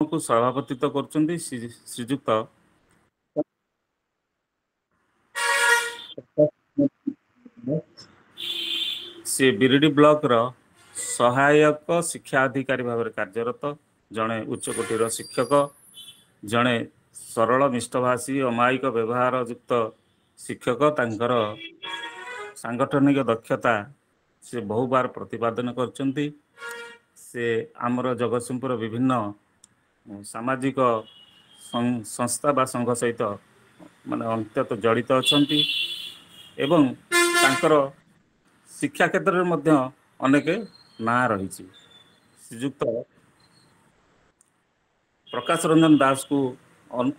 को सभापतित्व कर श्रीजुक्त सी बिरडी ब्लॉक रो सहायक शिक्षा अधिकारी भाव में कार्यरत जड़े उच्चकोटीर शिक्षक जड़े सरल मिष्टभाषी अमायिक व्यवहार युक्त शिक्षक तांकर सांगठनिक दक्षता से बहु बार प्रतिपादन करचंती। से आमर जगतसिंहपुर विभिन्न सामाजिक संस्था बा संघ सहित माने अंत्यत जड़ित अछंती एवं तांकर शिक्षा क्षेत्र में मध्य अनेक ना रही। श्रीजुक्त प्रकाश रंजन दास को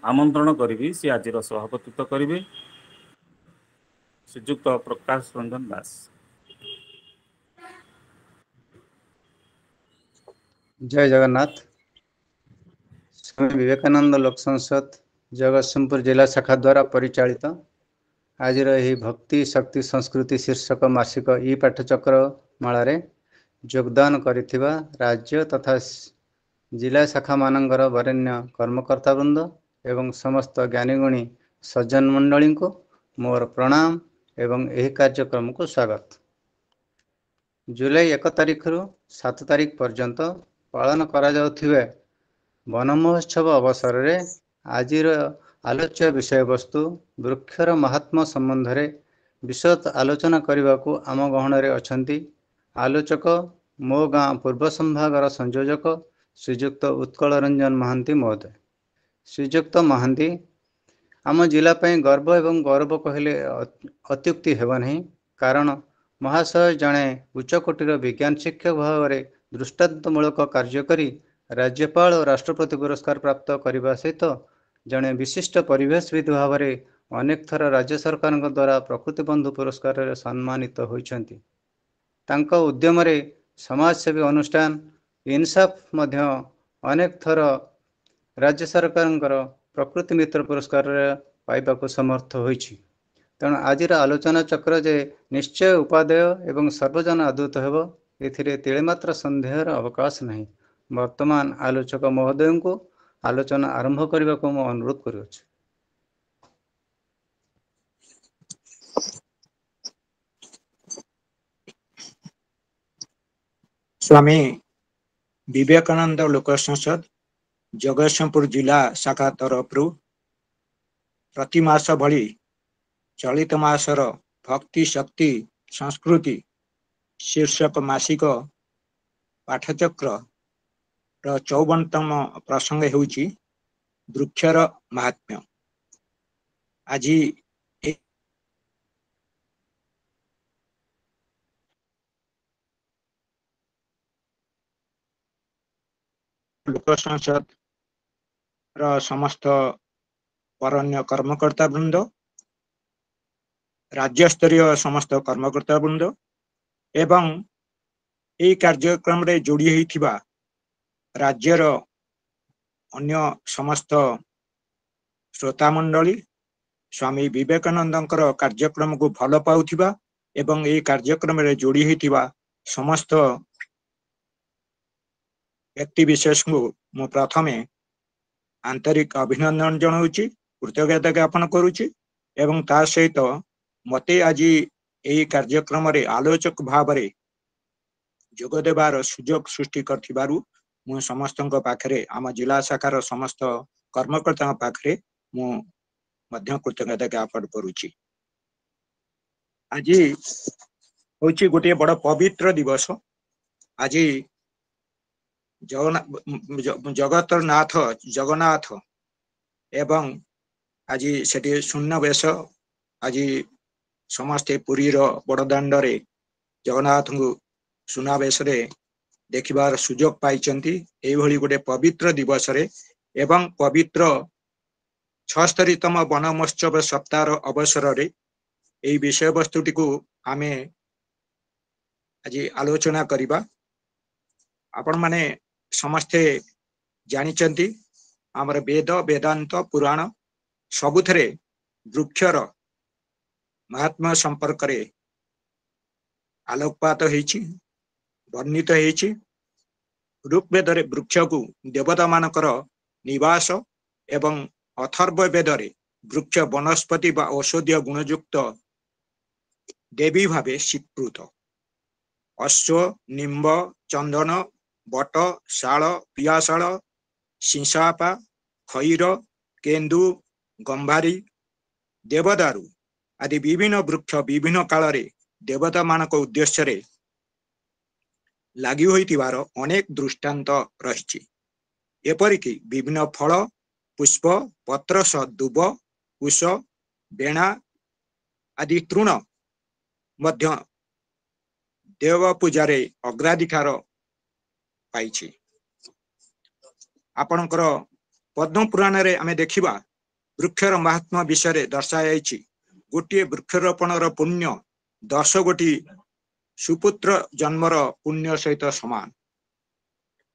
आमंत्रण करी सी आज सभापतित्व करेंगे। श्रीजुक्त प्रकाश रंजन दास। जय जगन्नाथ। स्वामी विवेकानंद लोक संसद जगतसिंहपुर जिला शाखा द्वारा परिचालित आज भक्ति शक्ति संस्कृति शीर्षक मासिक ई पाठचक्र मालारे योगदान करिथिबा राज्य तथा जिला शाखा मानकर वरेण्य कर्मकर्ता वृंद एवं समस्त ज्ञानीगुणी सज्जन मंडली को मोर प्रणाम एवं यही कार्यक्रम को स्वागत। जुलाई 1 तारिख रु 7 तारिख पर्यंत पालन करा जाउथिबे वन महोत्सव अवसर में आज आलोच्य विषय वस्तु वृक्षर महात्मा संबंध में विशद आलोचना करने को आम गहन में अछंती आलोचक मो गाँ पूर्व संभागर संयोजक श्रीजुक्त उत्कल रंजन महांती महोदय। श्रीजुक्त महांती आम जिलापाई गर्व एवं गौरव कहले अत्युक्ति हेब नहीं, कारण महाशय जड़े उच्चकोटीर विज्ञान शिक्षक भाव में दृष्टांतमूलक कार्य करी राज्यपाल और राष्ट्रपति पुरस्कार प्राप्त करने सहित जड़े विशिष्ट परिवेशविद भाव में अनेक थर राज्य सरकार द्वारा प्रकृति बंधु पुरस्कार सम्मानित होइछंती। तांको उद्यम रे समाजसेवी अनुष्ठान इनसाफ मध्य अनेक थर राज्य सरकार प्रकृति मित्र पुरस्कार पाइबा को समर्थ होइछि। तेणु आज आलोचना चक्र जे निश्चय उपादेय एवं सर्वजन आदृत हेब एथिरे तिळेमात्र संदेहर अवकाश नहीं। वर्तमान आलोचक महोदय को आलोचना आरंभ करने को मैं अनुरोध करुछि। स्वामी विवेकानंद लोक संसद जगतसिंहपुर जिला शाखा तरफ प्रति मास भली चलित मासर भक्ति शक्ति संस्कृति शीर्षक मासिक पाठचक्र 54तम प्रसंग हेउची वृक्षर महात्म्य। आज लोक संसद समस्त वरण्य कर्मकर्ता वृंद राज्य स्तरीय समस्त कर्मकर्ता वृंद एवं यही कार्यक्रम रे जोड़ी होइथिबा राज्यर अन्य समस्त श्रोता मंडली स्वामी विवेकानंदंकर कार्यक्रम को भल पाउथिबा एवं यही कार्यक्रम रे जोड़ी होइथिबा समस्त व्यक्ति विशेष को मु प्रथमे आंतरिक अभिनंदन जनाऊँगी, कृतज्ञता ज्ञापन करुच्ची एवं ता सहित मते आज यही कार्यक्रम रे आलोचक भाव में जोगदेवार सुजोग सृष्टि करथिबारु मु समस्त पाखरे आम जिला शाखार समस्त कर्मकर्ता पाखरे मु मध्य कृतज्ञता ज्ञापन करुच्ची। आज होची गोटे बड़ पवित्र दिवस। आज जगतर नाथ जगन्नाथ एवं आज सेठी शून्य बेश आज समस्ते पुरीर बड़दाण्ड रे जगन्नाथ को सुनावेश रे देखिबार सुजोग पाइचंती। एभली गोटे पवित्र दिवस रे एवं पवित्र 76तम वन महोत्सव सप्ताह अवसर रे एई विषय वस्तुटी को आमे आज आलोचना करिबा। आपण माने समस्ते जानिचंती आमर वेद वेदांत पुराण सबुथरे वृक्षर महात्मा संपर्क रे आलोकपात होइछि वर्णित होइछि। ऋग्वेदरे वृक्ष को देवता मानकर निवास एवं अथर्व वेदरे वृक्ष वनस्पति बा औषधीय गुणयुक्त देवी भावे स्वीकृत। अश्व, निम्ब, चंदन, बट, शाल, पियाशाल, शिंसापा, खैर, केन्दु, गंभारी, देवदारू आदि विभिन्न वृक्ष विभिन्न काल रे देवता मानक उद्देश्य रे लागि होइतिबार अनेक दृष्टांत रहिछि। एपरिकी विभिन्न फल, पुष्प, पत्र सह दुब, कुश, बेणा आदि तृण मध्य देव पूजारे अग्राधिकार पाइछि। आपणकर पद्म पुराण रे आमे देखिबा वृक्षर महात्मा विषय दर्शाଯାଇଛି। गोटे वृक्षरोपणर पुण्य 10 गोटी सुपुत्र जन्मर पुण्य सहित समान।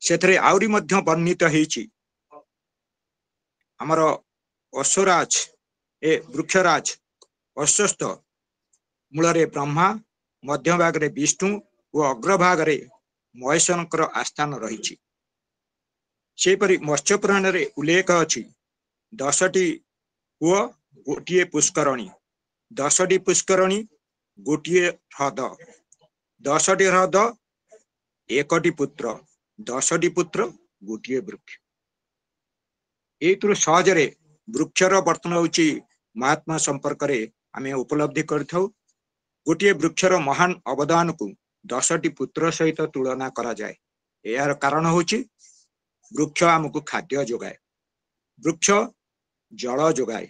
सेथरे आउरी मध्य वर्णित होईछि हमर अश्वराज ए वृक्षराज अश्वस्थ मूलरे ब्रह्मा, मध्य भाग रे विष्णु और अग्रभाग रे महेशंकर आस्थान रहिछि। सेपरि मत्स्य पुराण रे उल्लेख अछि 10टी कूଅ गोटिए पुष्करणी, 10टी पुष्करणी गोटिए ह्रद, 10टी ह्रद 1टी पुत्र, 10टी पुत्र गोटिए वृक्ष। एतु सहजरे वृक्षर वर्तन होछि महात्मा संपर्क रे आमे उपलब्धि करथौ। गोटिए वृक्षर महान अवदान को 10टी पुत्र सहित तुलना करा जाए। यार कारण होछि वृक्ष आमको खाद्य जोगाए, वृक्ष जल जोगाए,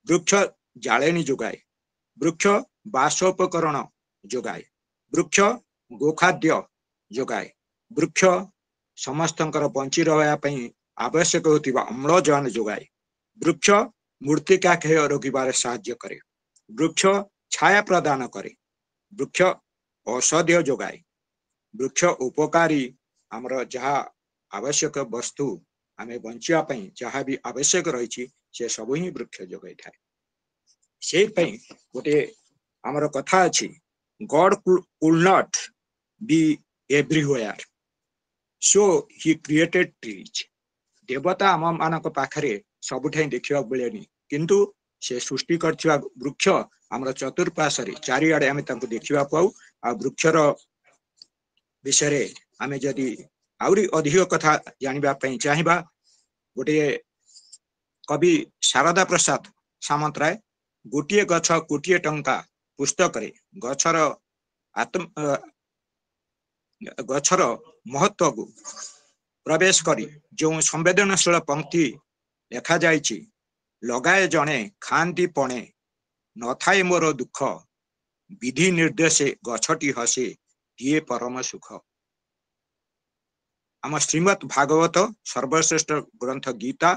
वृक्ष जाळेनी जोगाए, वृक्ष बासोपकरण जोगाए, वृक्ष गोखाद्य जोगाए, वृक्ष समस्तंकर बंची रहया पई आवश्यक होतिबा अम्लजान जोगाए, वृक्ष मूर्तिका क्षय रोकिबारे सहाय्य करे, वृक्ष छाया प्रदान करे, वृक्ष औषधीय जोगाए, वृक्ष उपकारी हमर जहा आवश्यक वस्तु आमे बंचिया पई जहा भी आवश्यक रहिछि से सब ही वृक्ष जोगाई थाए। से पई गोटे हमर कथा अछि God could not be everywhere so he created trees. देवता आम मानक पाखरे सबुठाई देखिबा बेलेनी किंतु से सृष्टि करथिबा वृक्ष हमर चतुर्पाशरे चारिआडे आमे तांको देखिबा पाऊ। आ वृक्षर विषय आमे जदि आउरी अधिक कथा जानिबा पई चाहिबा गोटे कवि शारदा प्रसाद सामंतराय गोटिए गछ कोटिए टंका पुस्तक रे गछर महत्व को प्रवेश करी जो संवेदनशील पंक्ति लेखा जाइछि लगाए जणे खांती पणे न थाए मोर दुख विधि निर्देशे गछटी हसे दिए परम सुख। आम श्रीमद् भागवत सर्वश्रेष्ठ ग्रंथ गीता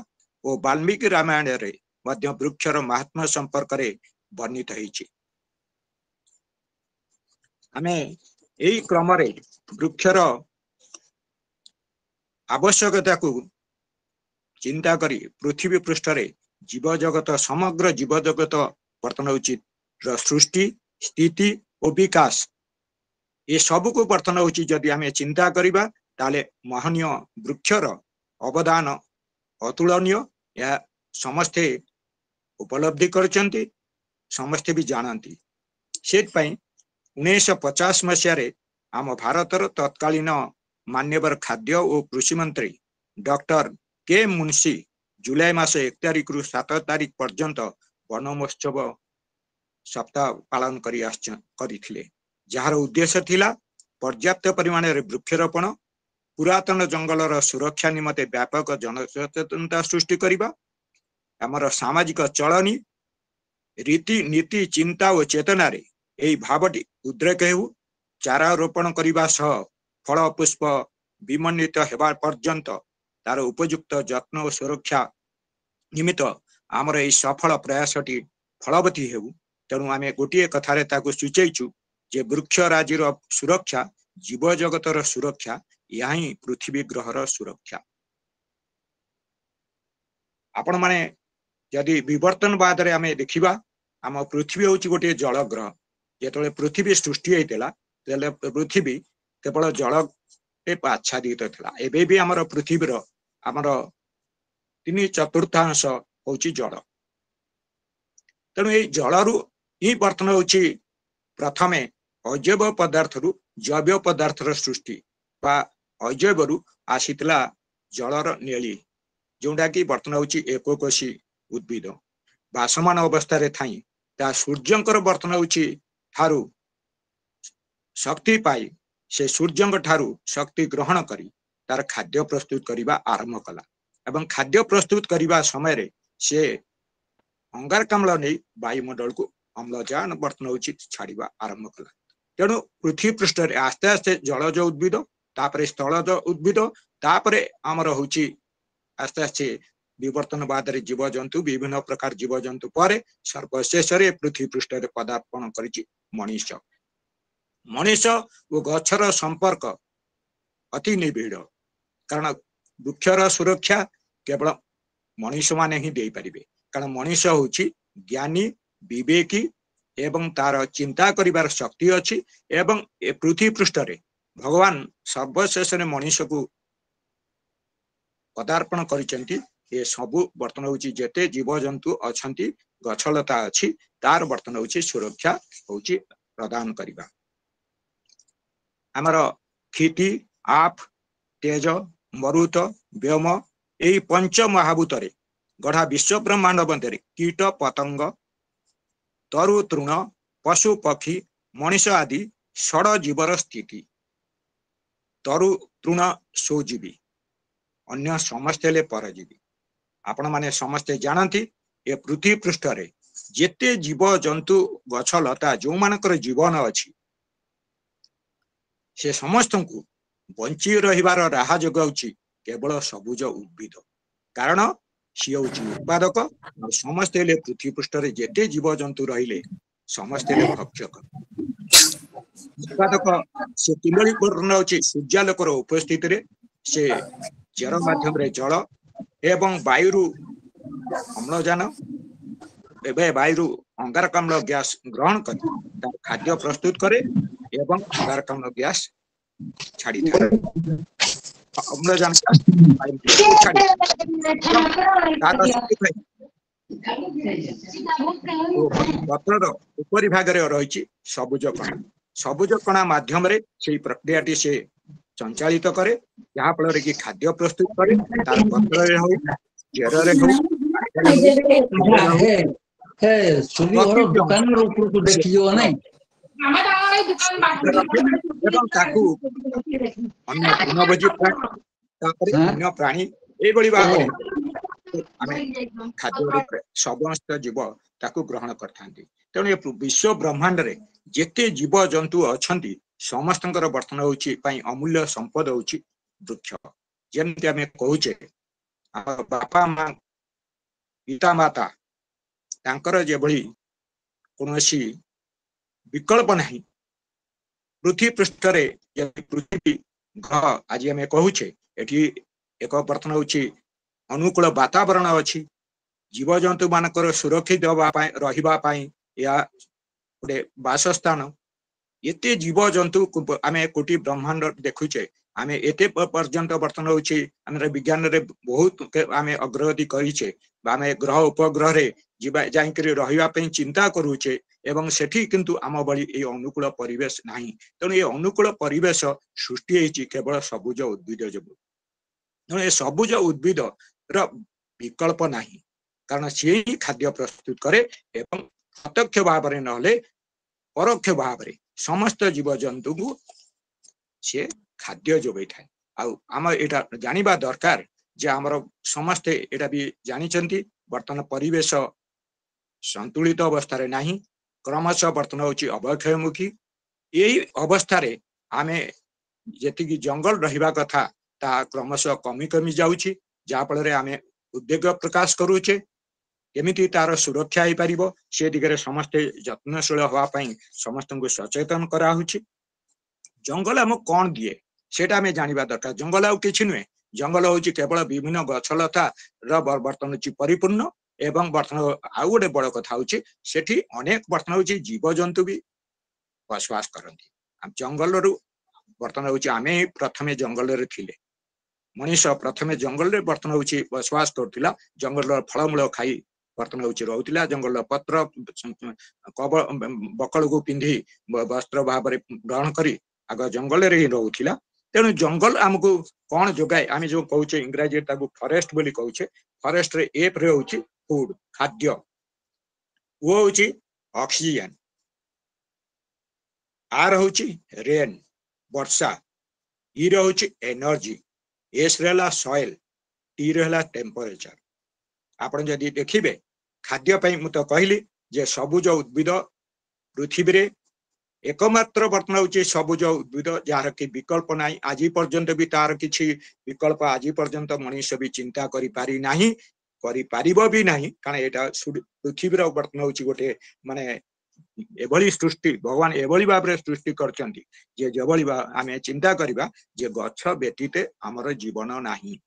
और वाल्मीकि रामायण रे मध्य वृक्षर महात्मा संपर्क रे वर्णित होईछि। आमे एई क्रम रे वृक्षर आवश्यकता को चिंता करी पृथ्वी पृष्ठ रे जीव जगत समग्र जीव जगत वर्तन उचित सृष्टि स्थिति और विकास ये सब को वर्तन उचित जदि आमे चिंता करिबा ताले महनीय वृक्षर अवदान अतुलनीय। या समस्ते उपलब्धि करचंती, समस्ते भी जानती। सेट पई 1950 मसीह रे आम भारतर तत्कालीन मान्यवर खाद्य और कृषि मंत्री डॉक्टर के मुंशी जुलाई मास 1 तारिख रु 7 तारिख पर्यंत वन महोत्सव सप्ताह पालन करिथिले, जार उद्देश्य थिला पर्याप्त परिमाण रे वृक्षरोपण, पुरातन जंगलर सुरक्षा निमते व्यापक जनसचेतनता सृष्टि करिबा, हमर सामाजिक चलनी रीति नीति चिंता और चेतना रे एई भावटी उद्रेक हेउ, चारा रोपण करिबा सह फल पुष्प विमन्वित हेबा पर्यंत तार उपयुक्त जत्न और सुरक्षा निमित्त आमर एई सफल प्रयासटी फलवती हेउ। तेणु आमे गोटिए कथारे ताको सूचैछु जे वृक्ष राजीर सुरक्षा जीव जगतर सुरक्षा यही पृथ्वी ग्रहर सुरक्षा। आपण माने यदि विवर्तनवाद रे आमे देखिबा आम पृथ्वी होची गोटे जल ग्रह। जेतले पृथ्वी सृष्टि हेतिला तेले पृथ्वी केवल जल आच्छादित था एबे भी आमर पृथ्वीर आमर 3/4 होची जल तेणु ये जलरू ही बर्तन होची प्रथमे अजैव पदार्थ रु जैव पदार्थर सृष्टि बा अजैव आसीतला जलर नेली जोटा कि बर्तन होची एकोकोशी उद्भिद बासमान अवस्था रे थाई ता सूर्यंकर बर्तन होची थारु शक्ति पाई से सूर्यंक ठारू शक्ति ग्रहण करी तार खाद्य प्रस्तुत करने आरंभ कला एवं खाद्य प्रस्तुत करने समय रे से अंगारकाम्ल नहीं वायुमंडल को अम्लजान बर्तन उचित छाड़ा आरंभ कला तेणु पृथ्वी पृष्ठ आस्ते आस्ते जलज उद्भिद तापरे स्थलज उद्भिद तापरे आमर होची आस्ते आस्ते विवर्तनवाद रे जीव जंतु विभिन्न प्रकार जीव जंतु पर सर्वशेष पृथ्वी पृष्ठ पदार्पण करिछि मनुष्य मनुष्य और गछर संपर्क अति निबिड़ कारण वृक्षर सुरक्षा केवल मनुष्य माने ही दे पारिबे कारण मनुष्य होची ज्ञानी विवेकी एवं तार चिंता करिवार शक्ति अछि एवं ए पृथ्वी पृष्ठ रे भगवान सर्वशेष मनुष्य को पदार्पण करिसेंती ये सबु बर्तन होची जेते जीव जंतु अछंती गछलता अछि तार बर्तन होची सुरक्षा होची प्रदान करिबा आमर क्षिति आप तेज मरुत व्योम यही पंच महाभूत गढ़ा विश्व ब्रह्मांड मध्य कीट पतंग तरु तृण पशु पक्षी मनीष आदि षड जीवर स्थिति तरु तृण सोजीवी अन्य समस्ते परजीवी आपण माने समस्ते जानती ए पृथ्वी पृष्ठ रे जेते जीव जंतु गछ लता जो मानकर जीवन अछि से समस्त को बंची रहिबार राह जोगाउछि केवल सबुज उद्भिद कारण सी हूँ उत्पादक और समस्ते पृथ्वी पृष्ठ रे जेते जीव जंतु रहिले समस्ते भक्षक उत्पादक से किमली करछि सूर्यालोकर उपस्थिति रे से जर माध्यम रे जल एवं वायु अम्लजान एवं वायु अंगारकाम्ल गैस ग्रहण कर खाद्य प्रस्तुत करे एवं अंगारकाम्ल गैस छाड़ी अम्लजान पत्र उपरी भाग रही सबुज कणा माध्यम रे से प्रक्रियाटी से संचालित करे जहाँ फल कि खाद्य प्रस्तुत करे तार पत्र रे हो चेर रे हो दुकान देखियो नहीं एवं ताकू अन्य तृणभोजी अन्य प्राणी एभली भाव खाद्य समस्त जीव ताकू ग्रहण करथांती तेणु विश्व ब्रह्मांड रे जेते जीव जंतु अछंती समस्तंकर बर्तन होची पई अमूल्य संपद होची वृक्ष जेमति आमे कहूचे बापा मां पिता माता तांकर जेभली कोनोसी विकल्प नहीं पृथ्वी पृष्ठ रे पृथ्वी घ आज आमे कहूचे एठी एक बर्तन होची अनुकूल वातावरण अच्छी जीव जंतु मानकर सुरक्षित रहिबा पाई या गोटे बासस्थान एते जीव जंतु आमे कोटि ब्रह्मांड देखुचे आमे एते पर्यंत बर्तन होची आमे विज्ञान रे बहुत आमे अग्रगति करिचे आमे ग्रह उपग्रह रे जीवा जाइकरी रहिबा पई चिंता करूचे एवं सेठी किंतु आम बड़ी ए अनुकूल परिवेश नाही तेणु ए अनुकूल परिवेश सृष्टि होईची केवल सबुज उद्भिद जोगु तेणु ए सबुज उद्भिद र विकल्प नाही कारण सी ही खाद्य प्रस्तुत करे एवं प्रत्यक्ष भाव में नहले परोक्ष भाव में समस्त जीव जंतु को सी खाद्य जोगाई थाए आम एटा जानिबा दरकार जे आमर समस्ते एटा भी जानिचंती वर्तमान परिवेश संतुलित अवस्था रे नाही क्रमशः वर्तमान होची अवक्षयमुखी यही अवस्था रे आमे जेतिकी जंगल रहिबा कथा ता क्रमशः कमी कमी जाउची जहाँ फल आमे उद्वेग प्रकाश करूचे एमिति तार सुरक्षा हो पार से दिगरे समस्ते यत्नशील होगापाई समस्त को सचेतन कराऊँच जंगल आम कौन दिए सेटा आमे जानिबा दरकार जंगल आउ किछि नुहे जंगल होची केवल विभिन्न गछलता बर्तन परिपूर्ण एवं बर्तन आउ गोटे बड़ कथा होची सेठी अनेक बर्तन होची जीव जंतु भी बसवास करती जंगल रु बर्तमान हूँ आम प्रथमे जंगल थिले मनीष प्रथमे जंगल बर्तमान हूँ बसवास करुला जंगल फलमूल खाई बर्तमान हूँ रोला जंगल पत्र बकल को पिंधि वस्त्र भाव ग्रहण करी आग जंगल ही रोला तेणु जंगल आमको कौन जोगाए आम जो कहे इंग्राजी फॉरेस्ट बोली कहे फॉरेस्ट रे एफ रे होची फूड खाद्य वो होची ऑक्सीजन आर होची रेन वर्षा ई रे होची एनर्जी एस रहला सॉइल टी रहला टेम्परेचर आपण जदि देखिबे खाद्य पई मु तो कहली जे सबुज उद्भिद पृथ्वी रे एकमात्र बर्तमान हूँ सबुज उद्भिद जार कि विकल्प नहीं आज पर्यंत भी तार किसी विकल्प आज पर्यंत मनीष भी चिंता करि पारि नाही करि पारिबो भी नहीं कारण एटा पृथ्वी बर्तमान हूँ गोटे माने एभली सृष्टि भगवान एभली भाव में सृष्टि करचंती जे जेभली आमे चिंता करिबा जे गछ व्यतीत हमर जीवन नाही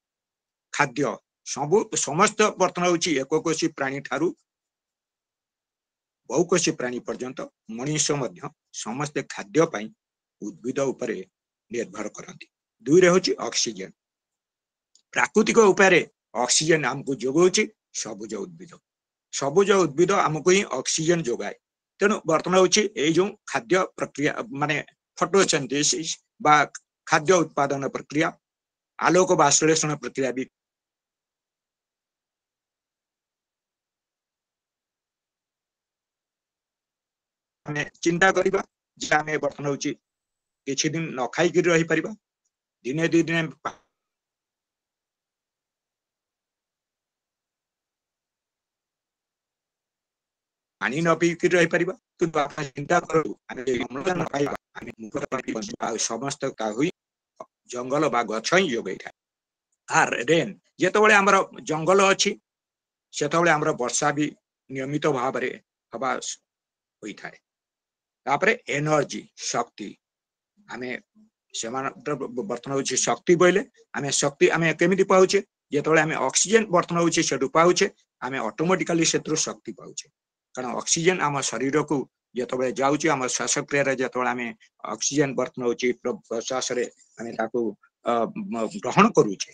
खाद्य सबु समस्त बर्तमान हूँ एककोशी प्राणी ठारू बहुकोशी प्राणी पर्यंत मनीष मध्य समस्त खाद्य पाई उद्भिद उपरे निर्भर करती दुई रे होची ऑक्सीजन प्राकृतिक उपाय ऑक्सीजन आमको जोगाउची सबुज उद्भिद आमको ही ऑक्सीजन जोगाए तेणु बर्तमान हूँ ये जो खाद्य प्रक्रिया माने फोटोसिंथेसिस बा खाद्य उत्पादन प्रक्रिया आलोक बाश्लेषण प्रक्रिया भी चिंता करिबा जे आमे बर्तमान हूँ किछि दिन न खाई कि रही परिबा दिने दी दिन पानी न पी कि रही परिबा किंतु आप चिंता करू आमे अम्लजान पाइबा आमे मुक्त समस्त का हुई जंगल बा गछ ही जोगै था आर रेन जेतबेले हमर जंगल अछि सेतबेले हमर वर्षा भी नियमित भाव रे हवा होई थाए तापरे एनर्जी शक्ति आमे बर्तमान हूँ शक्ति बोले आमे शक्ति आमे केमिति पाउचे जेतबेले आमे ऑक्सीजन बर्तमान हूँ सेटु पाउचे आमे ऑटोमेटिकली सेत्रु शक्ति पाउचे कारण ऑक्सीजन आम शरीर को जेतबेले जाउचे आम श्वासक्रिया रे जेतबेले आमे ऑक्सीजन बर्तमान हूँ प्रश्वास रे आमे ताको ग्रहण करूचे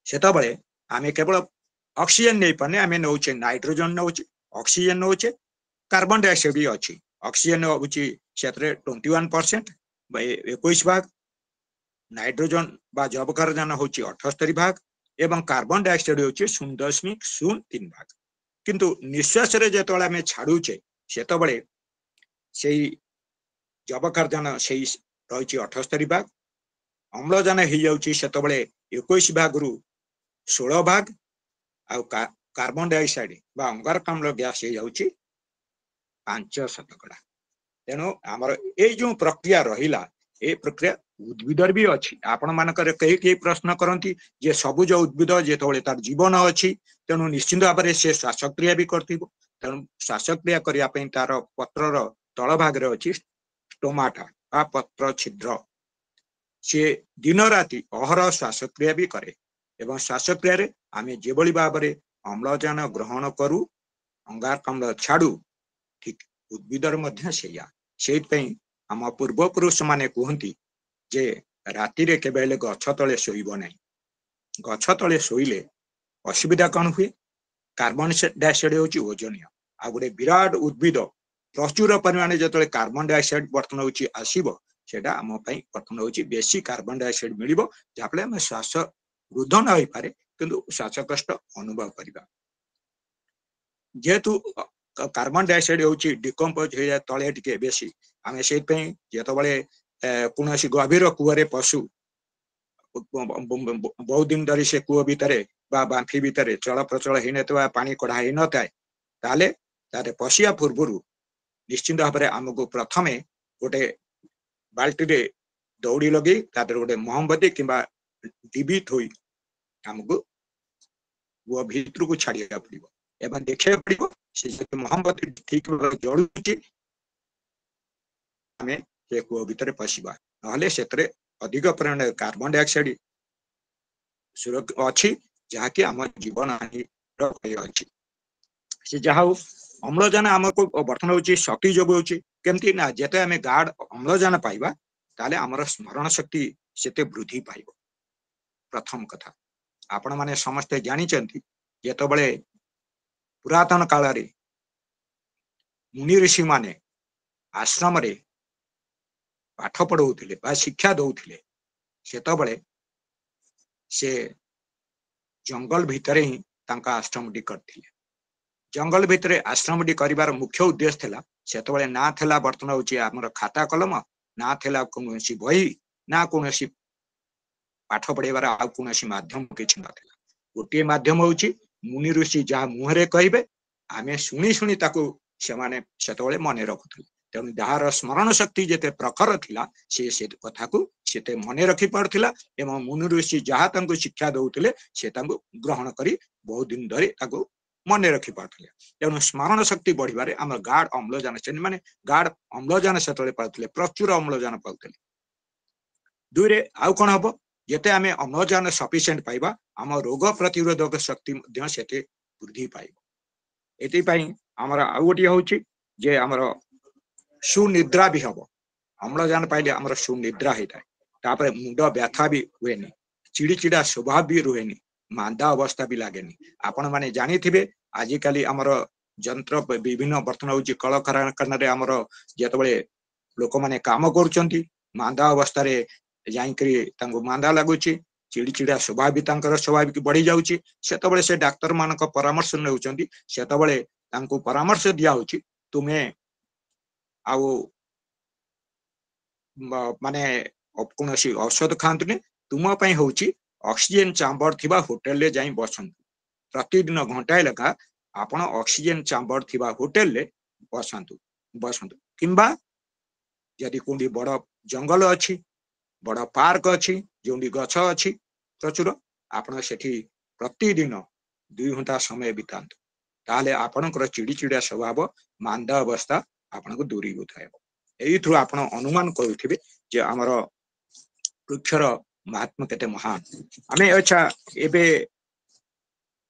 सेतबेले आमे केवल ऑक्सीजन नहीं पाने आमे नौचे नाइट्रोजन नौचे ऑक्सीजन नौचे कार्बन डाइऑक्साइड भी अच्छी ऑक्सीजन हूँ से 21% 21 भाग नाइट्रोजन बा जबकारजन हूँ 78 भाग एवं कार्बन डाइऑक्साइड हूँ 0.03 भाग किंतु निश्वास रे जेतबेले आमे छाड़ुचे सेतबेले सेई जबकारजन सेई रही 78 भाग अम्लजान हो जाउची सेतबेले 21 भाग रु 16 भाग आ कार्बन डाइऑक्साइड बा अंगारकाम्ल गैस हो जाउची 5% तेणु आमर ये जो प्रक्रिया रहिला ए प्रक्रिया उद्भिदर भी अच्छी आपण मानकर कई प्रश्न करती जे सबुज उद्भिद जेतबेले तार जीवन अच्छी तेणु निश्चिंत भाव में से श्वासक्रिया भी करथिबो तेणु श्वासक्रिया करिया पई तार पत्रर तल भाग रे अच्छी स्टोमाटा आ पत्र छिद्र से दिन राति अहर श्वासक्रिया भी करे एवं श्वासक्रिया रे आमे जेभली भाव में अम्लजान ग्रहण करू अंगारकाम्ल छाड़ू ठीक उद्भिदर मध्य सेया सेइतपई आम पूर्वपुरुष माने कहती जे राति रे केबेले गछ तले शोइबो नै गछ तले शोइले असुविधा कौन हुए कार्बन डाइऑक्साइड होची ओजोनिया आ गोटे विराट उद्भिद प्रचुर परिमाण जो कार्बन डाइऑक्साइड बर्तन होची आसीबो सेटा आम पई बर्तन होची बेसी कार्बन डाइऑक्साइड मिलिबो जाफले हम श्वास रुद्ध न होई पारे किंतु श्वासकष्ट अनुभव करिबा जेतु कार्बन डाइऑक्साइड होची डिकम्पोज हो जाए तले टिके बेसी आमे सेइतपई जेतबेले कोनोसी गभीर कूअरे पशु बहुत दिन धरी से कूଅ भितरे बा बांफी भितरे चल प्रचल ही नथिबा पानी कढ़ा ही न थाए ताले तारे पशिया पूर्वरु निश्चिंत भाव में आमको प्रथमे गोटे बाल्टी रे दौड़ी लगे तादर गोटे मोमबत्ती किंबा डिबी थोई आमको वो भितर को छाड़िया पड़ो एवं देखा पड़ो से मोमबत्ती ठीक जलुची आमे से कूଅ भितर पशिबा नहले सेतरे अधिक परिमाण कार्बन डाइऑक्साइड अच्छी जहाँकि आम जीवन अच्छी से जहा अम्लजान आमको बर्तमान हूँ शक्ति जोग केमती ना जेते आमे गाढ़ अम्लजान पाइबा ताले आमर स्मरण शक्ति सेते वृद्धि पाइब। प्रथम कथा आपण माने समस्ते जानी चंती जेतबळे पुरातन काल रे मुनि ऋषि माने आश्रम रे पाठ पढ़ौथिले बा शिक्षा दौथिले सेतबळे से जंगल भितरे ही तांका आश्रम डी करथिले। जंगल भितरे आश्रम डी करिवार मुख्य उद्देश्य थिला सेतबळे ना थिला वर्तन होची हमर खाता कलम ना थिला कोनोसी बही ना कोनोसी पाठ पढ़ेबार आ कोनोसी माध्यम किछि नथिला। गोटे माध्यम होची मुनि ऋषि जा मुहरे कहिबे आमे सुनी सुनी ताको सेमाने सेतबळे मने रखुथिले। तेणु जहार स्मरण शक्ति जेते प्रखर थिला से कथा को सेते मने रखि पारथिला एवं मुनि ऋषि जहा तांको शिक्षा दउथिले से तांको ग्रहण करी बहुत दिन धरि ताको मने रखि पारथिले। तेणु स्मरण शक्ति बढ़िबारे हमर गाढ़ अम्लजान से माने गाढ़ अम्लजान सेतबळे पाउथिले प्रचुर अम्लजान पाउथिले। दुरे आउ कोन हबो जेते आमे अम्लजान सफिशिएंट पाइबा हम रोग प्रतिरोधक शक्ति मध्ये सेते वृद्धि पाइबो। एति पई हमर आउ गोटी होची जे हमर सुनिद्रा भी हबो। अम्लजान पाइले हमर सुनिद्रा हेता तापर मुंड व्यथा भी हुएनी चिड़चिड़ा स्वभाव भी रुहेनी मांदा अवस्था भी लागेनी। आपण माने जानी थिबे आजिकाली हमर यंत्र विभिन्न बर्तन होची कल कारखाना रे हमर जेतबळे लोक माने काम करूचंती मांदा अवस्था रे जाईकरी तांको मांदा लागुची चिड़चिड़ा स्वभाव भी तांकर स्वाभाविक बढ़ी जाउची। सेतबळे से डाक्टर मानक परामर्श नेउचंती सेतबळे तांको परामर्श दिया होची तुमे आउ माने कोनोसी औषध खांतुने तुम पई होची ऑक्सीजन चैम्बर थिबा होटल ले जाई बसंतु। प्रतिदिन घंटाए लगा आपण ऑक्सीजन चैम्बर थिबा होटल ले बसंतु किंबा यदि कोंडी बड़ जंगल अछि बड़ पार्क अछि जोंडी गछ अछि प्रचुर आपण सेठी प्रतिदिन 2 घंटा समय बितांतु ताले आपणकर चिड़चिड़ा स्वभाव मांदा अवस्था आपन को दूरी होथाय। एई थ्रु आपण अनुमान करूथिबे जे हमर वृक्षर महात्मा केते महान। आमे अच्छा एबे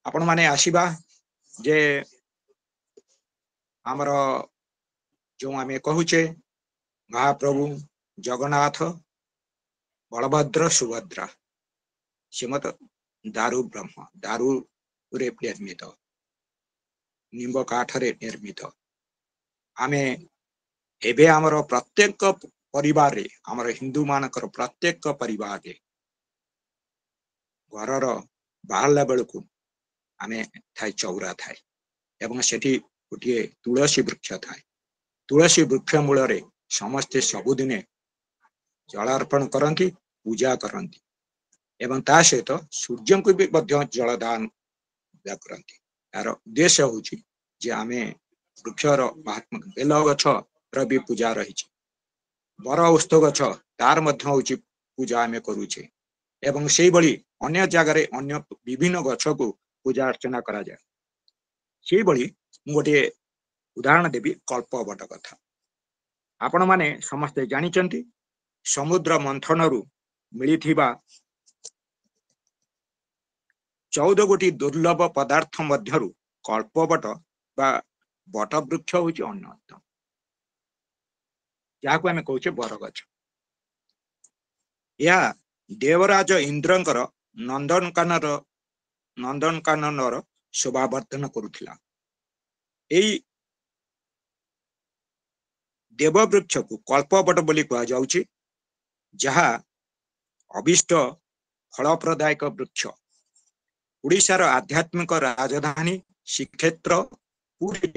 आपण माने आसीबा जे हमर जो आमे कहूचे महाप्रभु जगन्नाथ बलभद्र सुभद्रा श्रीमत दारु ब्रह्म दारु रे निर्मित निम्ब काठ रे निर्मित आमे एबे हमर प्रत्येक परिवार रे हमर हिंदू मानकर प्रत्येक परिवार रे घरर बाहरला बेलकु आमे थाई चौरा थाई एवं सेठी गोटे तुलसी वृक्ष थाई। तुलसी वृक्ष मूल रे समस्ते सबुदिने जल अर्पण करंती पूजा करंती एवं ता सहित सूर्य को भी जलदान करंती। यार उद्देश्य होची जे आमे वृक्षर महात्मा बेल गछ भी पूजा रही बर औस्थ गछ तार मध्य होची पूजा आमे करूचे एवं सेही बळी अन्य जगह अन्य विभिन्न गछ को पूजा अर्चना करा जाय। सेही बळी गोटे उदाहरण देबी कल्पवट कथा। आपण माने समस्ते जानी चंती समुद्र मंथनरु मिलिथिबा 14 गोटी दुर्लभ पदार्थ मध्यरु कल्पवट बा बट वृक्ष होची अन्यतम जाको आमे कहूचे बरगछ। या देवराज इंद्रंकर नंदनकाननर शोभा वर्धन करुथिला। एई देववृक्ष को कल्पवट बोली कहा जाउची जहा अभिष्ट फलप्रदायक वृक्ष। ओडिशार आध्यात्मिक राजधानी श्रीक्षेत्र पुरी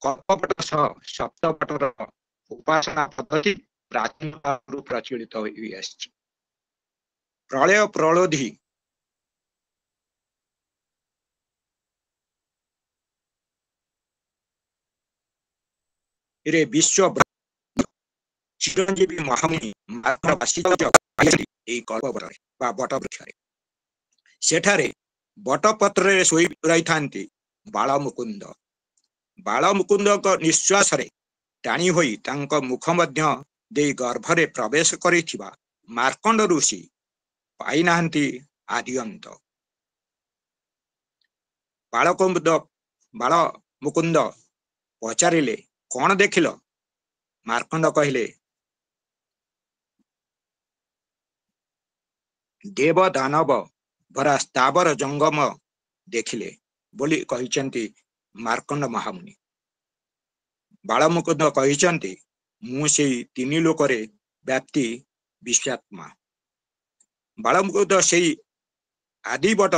कल्पवट सह सप्तवटर उपासना पद्धति प्राचीन कालରୁ प्रचलित होई आछि। प्रलय प्रलोधी रे विश्व चिरंजीवी महामुनि कल्पवट बा बट वृक्ष सेठारे बटपत्र शोई रही थांती बाल मुकुंद। बाल मुकुंद निश्वास रे टाणी होई तांक मुख मध्य दे गर्भरे प्रवेश करिथिबा मार्कंड ऋषि पाई नाहंती आदिअंत। बाल मुकुंद पचारिले कौन देखिल? मार्कंड कहले देव दानव भरा स्थावर जंगम देखिले बोली कहिचंती मार्कंड महामुनि। बालमुकुंद कहिचंती मु सेई तीन लोकरे व्याप्ति विश्वात्मा। बालमुकुंद सेई आदिबट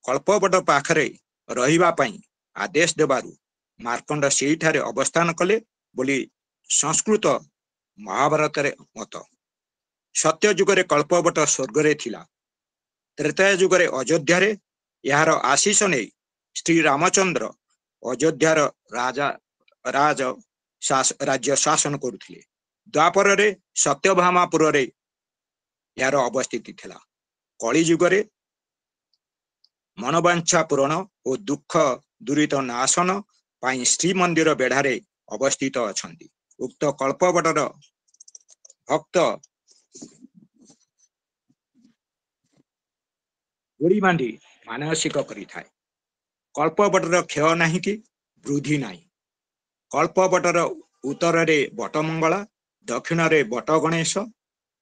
कल्पबट पाखरे रहिबा पई आदेश देबारु मार्कंड सेठारे अवस्थान कले बोली संस्कृत महाभारत रे मत। सत्य युगरे कल्पबट स्वर्ग रे थिला। त्रेता युगरे अयोध्या रे यार आशीष नै श्री रामचंद्र अयोध्यार राज्य शासन करुथिले। द्वापर रे सत्यभामापुर रे यार अवस्थिति थिला। कली युगरे मनोवांछा पूरण और दुख दुरित नाशन पाई श्रीमंदिर बेढ़ारे अवस्थित अछंती। उक्त कल्पवटर भक्त गोड़ी बांधी मानसिक करि थाए। कल्पवटर क्षय नाही कि वृद्धि नाही। कल्पवटर उत्तर रे बटमंगला, दक्षिण रे बट गणेश,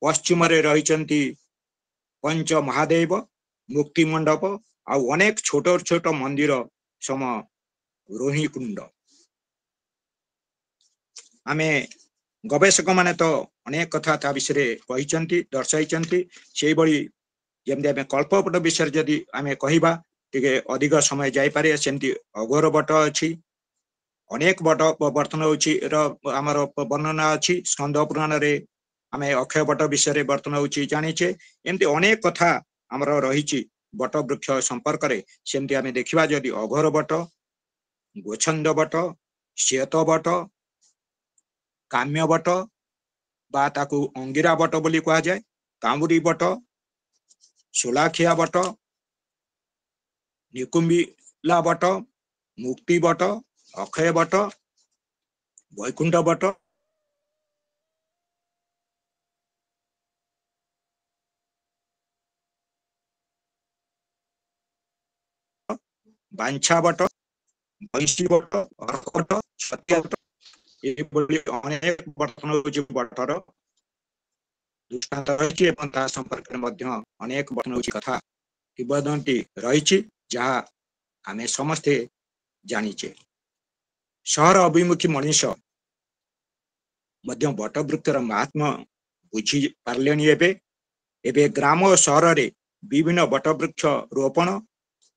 पश्चिम रे रहिचंती पंच महादेव, मुक्ति मंडप आ अनेक छोट छोट मंदिर सम रोही कुंड। आमे गवेषक माने तो अनेक कथा ता विषय कहिचंती दर्शाइचंती। सेई बळी जेमति आमे कल्पवट विषय जदि आमे कहिबा टिके अधिक समय जाई पारे। सेमति अघोर बट अछि, अनेक बट वर्तन होछि र हमर वर्णना अछि। स्कंद पुराण रे आमे अक्षय बट विषय वर्तन होछि जानिछे। एमति अनेक कथा हमर रहिछि बट वृक्ष संपर्क रे। सेमति आमे देखिबा जदि अघोर बट, गोछंद बट, श्वेत बट, काम्य बट बा ताकू अंगिरा बट बोली कहा जाय, कामुरी बट, सोलाखिया बट, निकुंबिला बट, मुक्ति बट, अक्षय बट, वैकुंठ बट, बांछा बट, वैशी बट, अर्क बट, सत्य बट, ए बोली अनेक वर्तन होछि बटर दृष्टांत रहिछि एवं ता संपर्क में मध्य अनेक वर्तन होछि कथा किंवदंती रहिछि जहा आमे समस्ते जानिछे। शहर अभिमुखी मनीष मध्य बट वृक्षर महात्मा बुझी पारलेनी। एबे ग्राम और शहर रे विभिन्न बट वृक्ष रोपण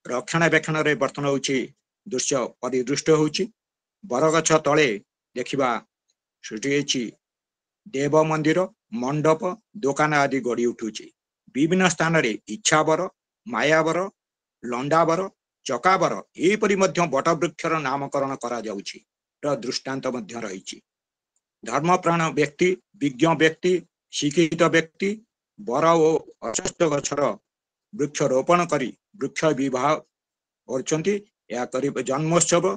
रक्षणाबेक्षण रे वर्तन होछि दृश्य परिदृष्ट होछि। बरगछ तले देखिबा सृष्टि देव मंदिर, मंडप, दुकान आदि गढ़ी उठुछि। विभिन्न स्थान रे इच्छावर, मायावर, लंडावर, चकावर एपरि मध्य बट वृक्षर नामकरण करा जाउछि र दृष्टांत मध्य रहिछि। धर्मप्राण व्यक्ति, विज्ञ व्यक्ति, शिक्षित व्यक्ति बर ओ अश्वत्थ गछर वृक्ष रोपण करी वृक्ष विवाह करछंती। या करी जन्मोत्सव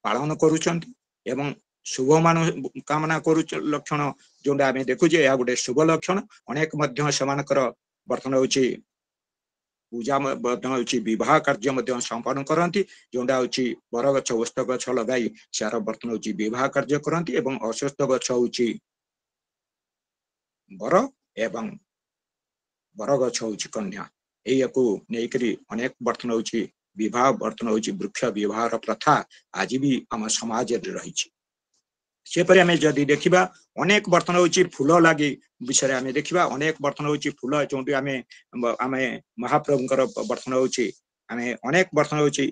पालन करूछंती एवं शुभ मान कामना करू लक्षण जोंडा आमे देखुजे या गोटे शुभ लक्षण। अनेक मध्य समानकर वर्तन होछि पूजा वर्तन होछि विवाह कार्य मध्य संपन्न करंती। जोंडा होछि बरगछ ओस्थ गछ लगाई सार वर्तन होछि विवाह कार्य करंती एवं अश्वत्थ गछ होछि बर एवं बरगछ होछि कन्या। एयको नेकरी अनेक वर्तन होछि विवाह वर्तन होछि वृक्ष विवाह प्रथा आज भी आम समाज रे रहिछि। सेपरि आमे जदि देखिबा अनेक वर्तन होछि फूल लागि विषय आमे देखिबा अनेक वर्तन होछि फूल जोंटी आमे महाप्रभुंकर वर्तन होछि। आमे अनेक वर्तन होछि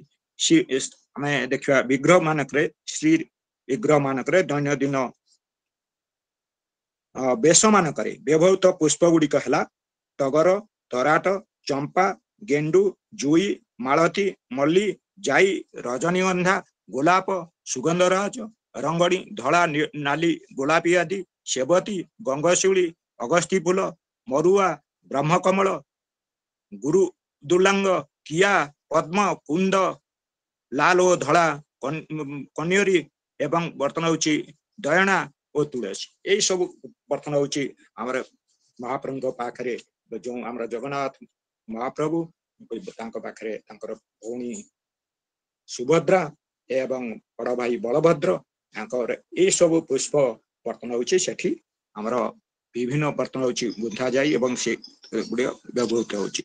आमे देखिबा विग्रह मानकरे श्री विग्रह मानकरे दैनंदिन बेश मानकरे व्यवहृत पुष्प गुड़िक हला टगर, तराट, चंपा, गेंडू, जुई, मालती, मल्ली, जाई, रजनीगंधा, गोलाप, सुगंधराज, रंगणी, धड़ा नाली गोलापी आदि, सेवती, गंगशिउली, अगस्ती फूल, मरुआ, ब्रह्मकमल, गुरु दुर्लांग, किया, पद्म, कुंद, लाल और धड़ा कन्यरी एवं वर्तन होछि दयना और तुलसी। यही सब वर्तन होछि हमर महाप्रभु पाखरे जो हमर जगन्नाथ महाप्रभु तांको पाखरे तांकर भौणी सुभद्रा एवं बड़ भाई बलभद्र तांकर ए सब पुष्प वर्तन होछि सेठी हमर विभिन्न बर्तन होची गुंथा जाई एवं से गुड़े व्यवहृत होची।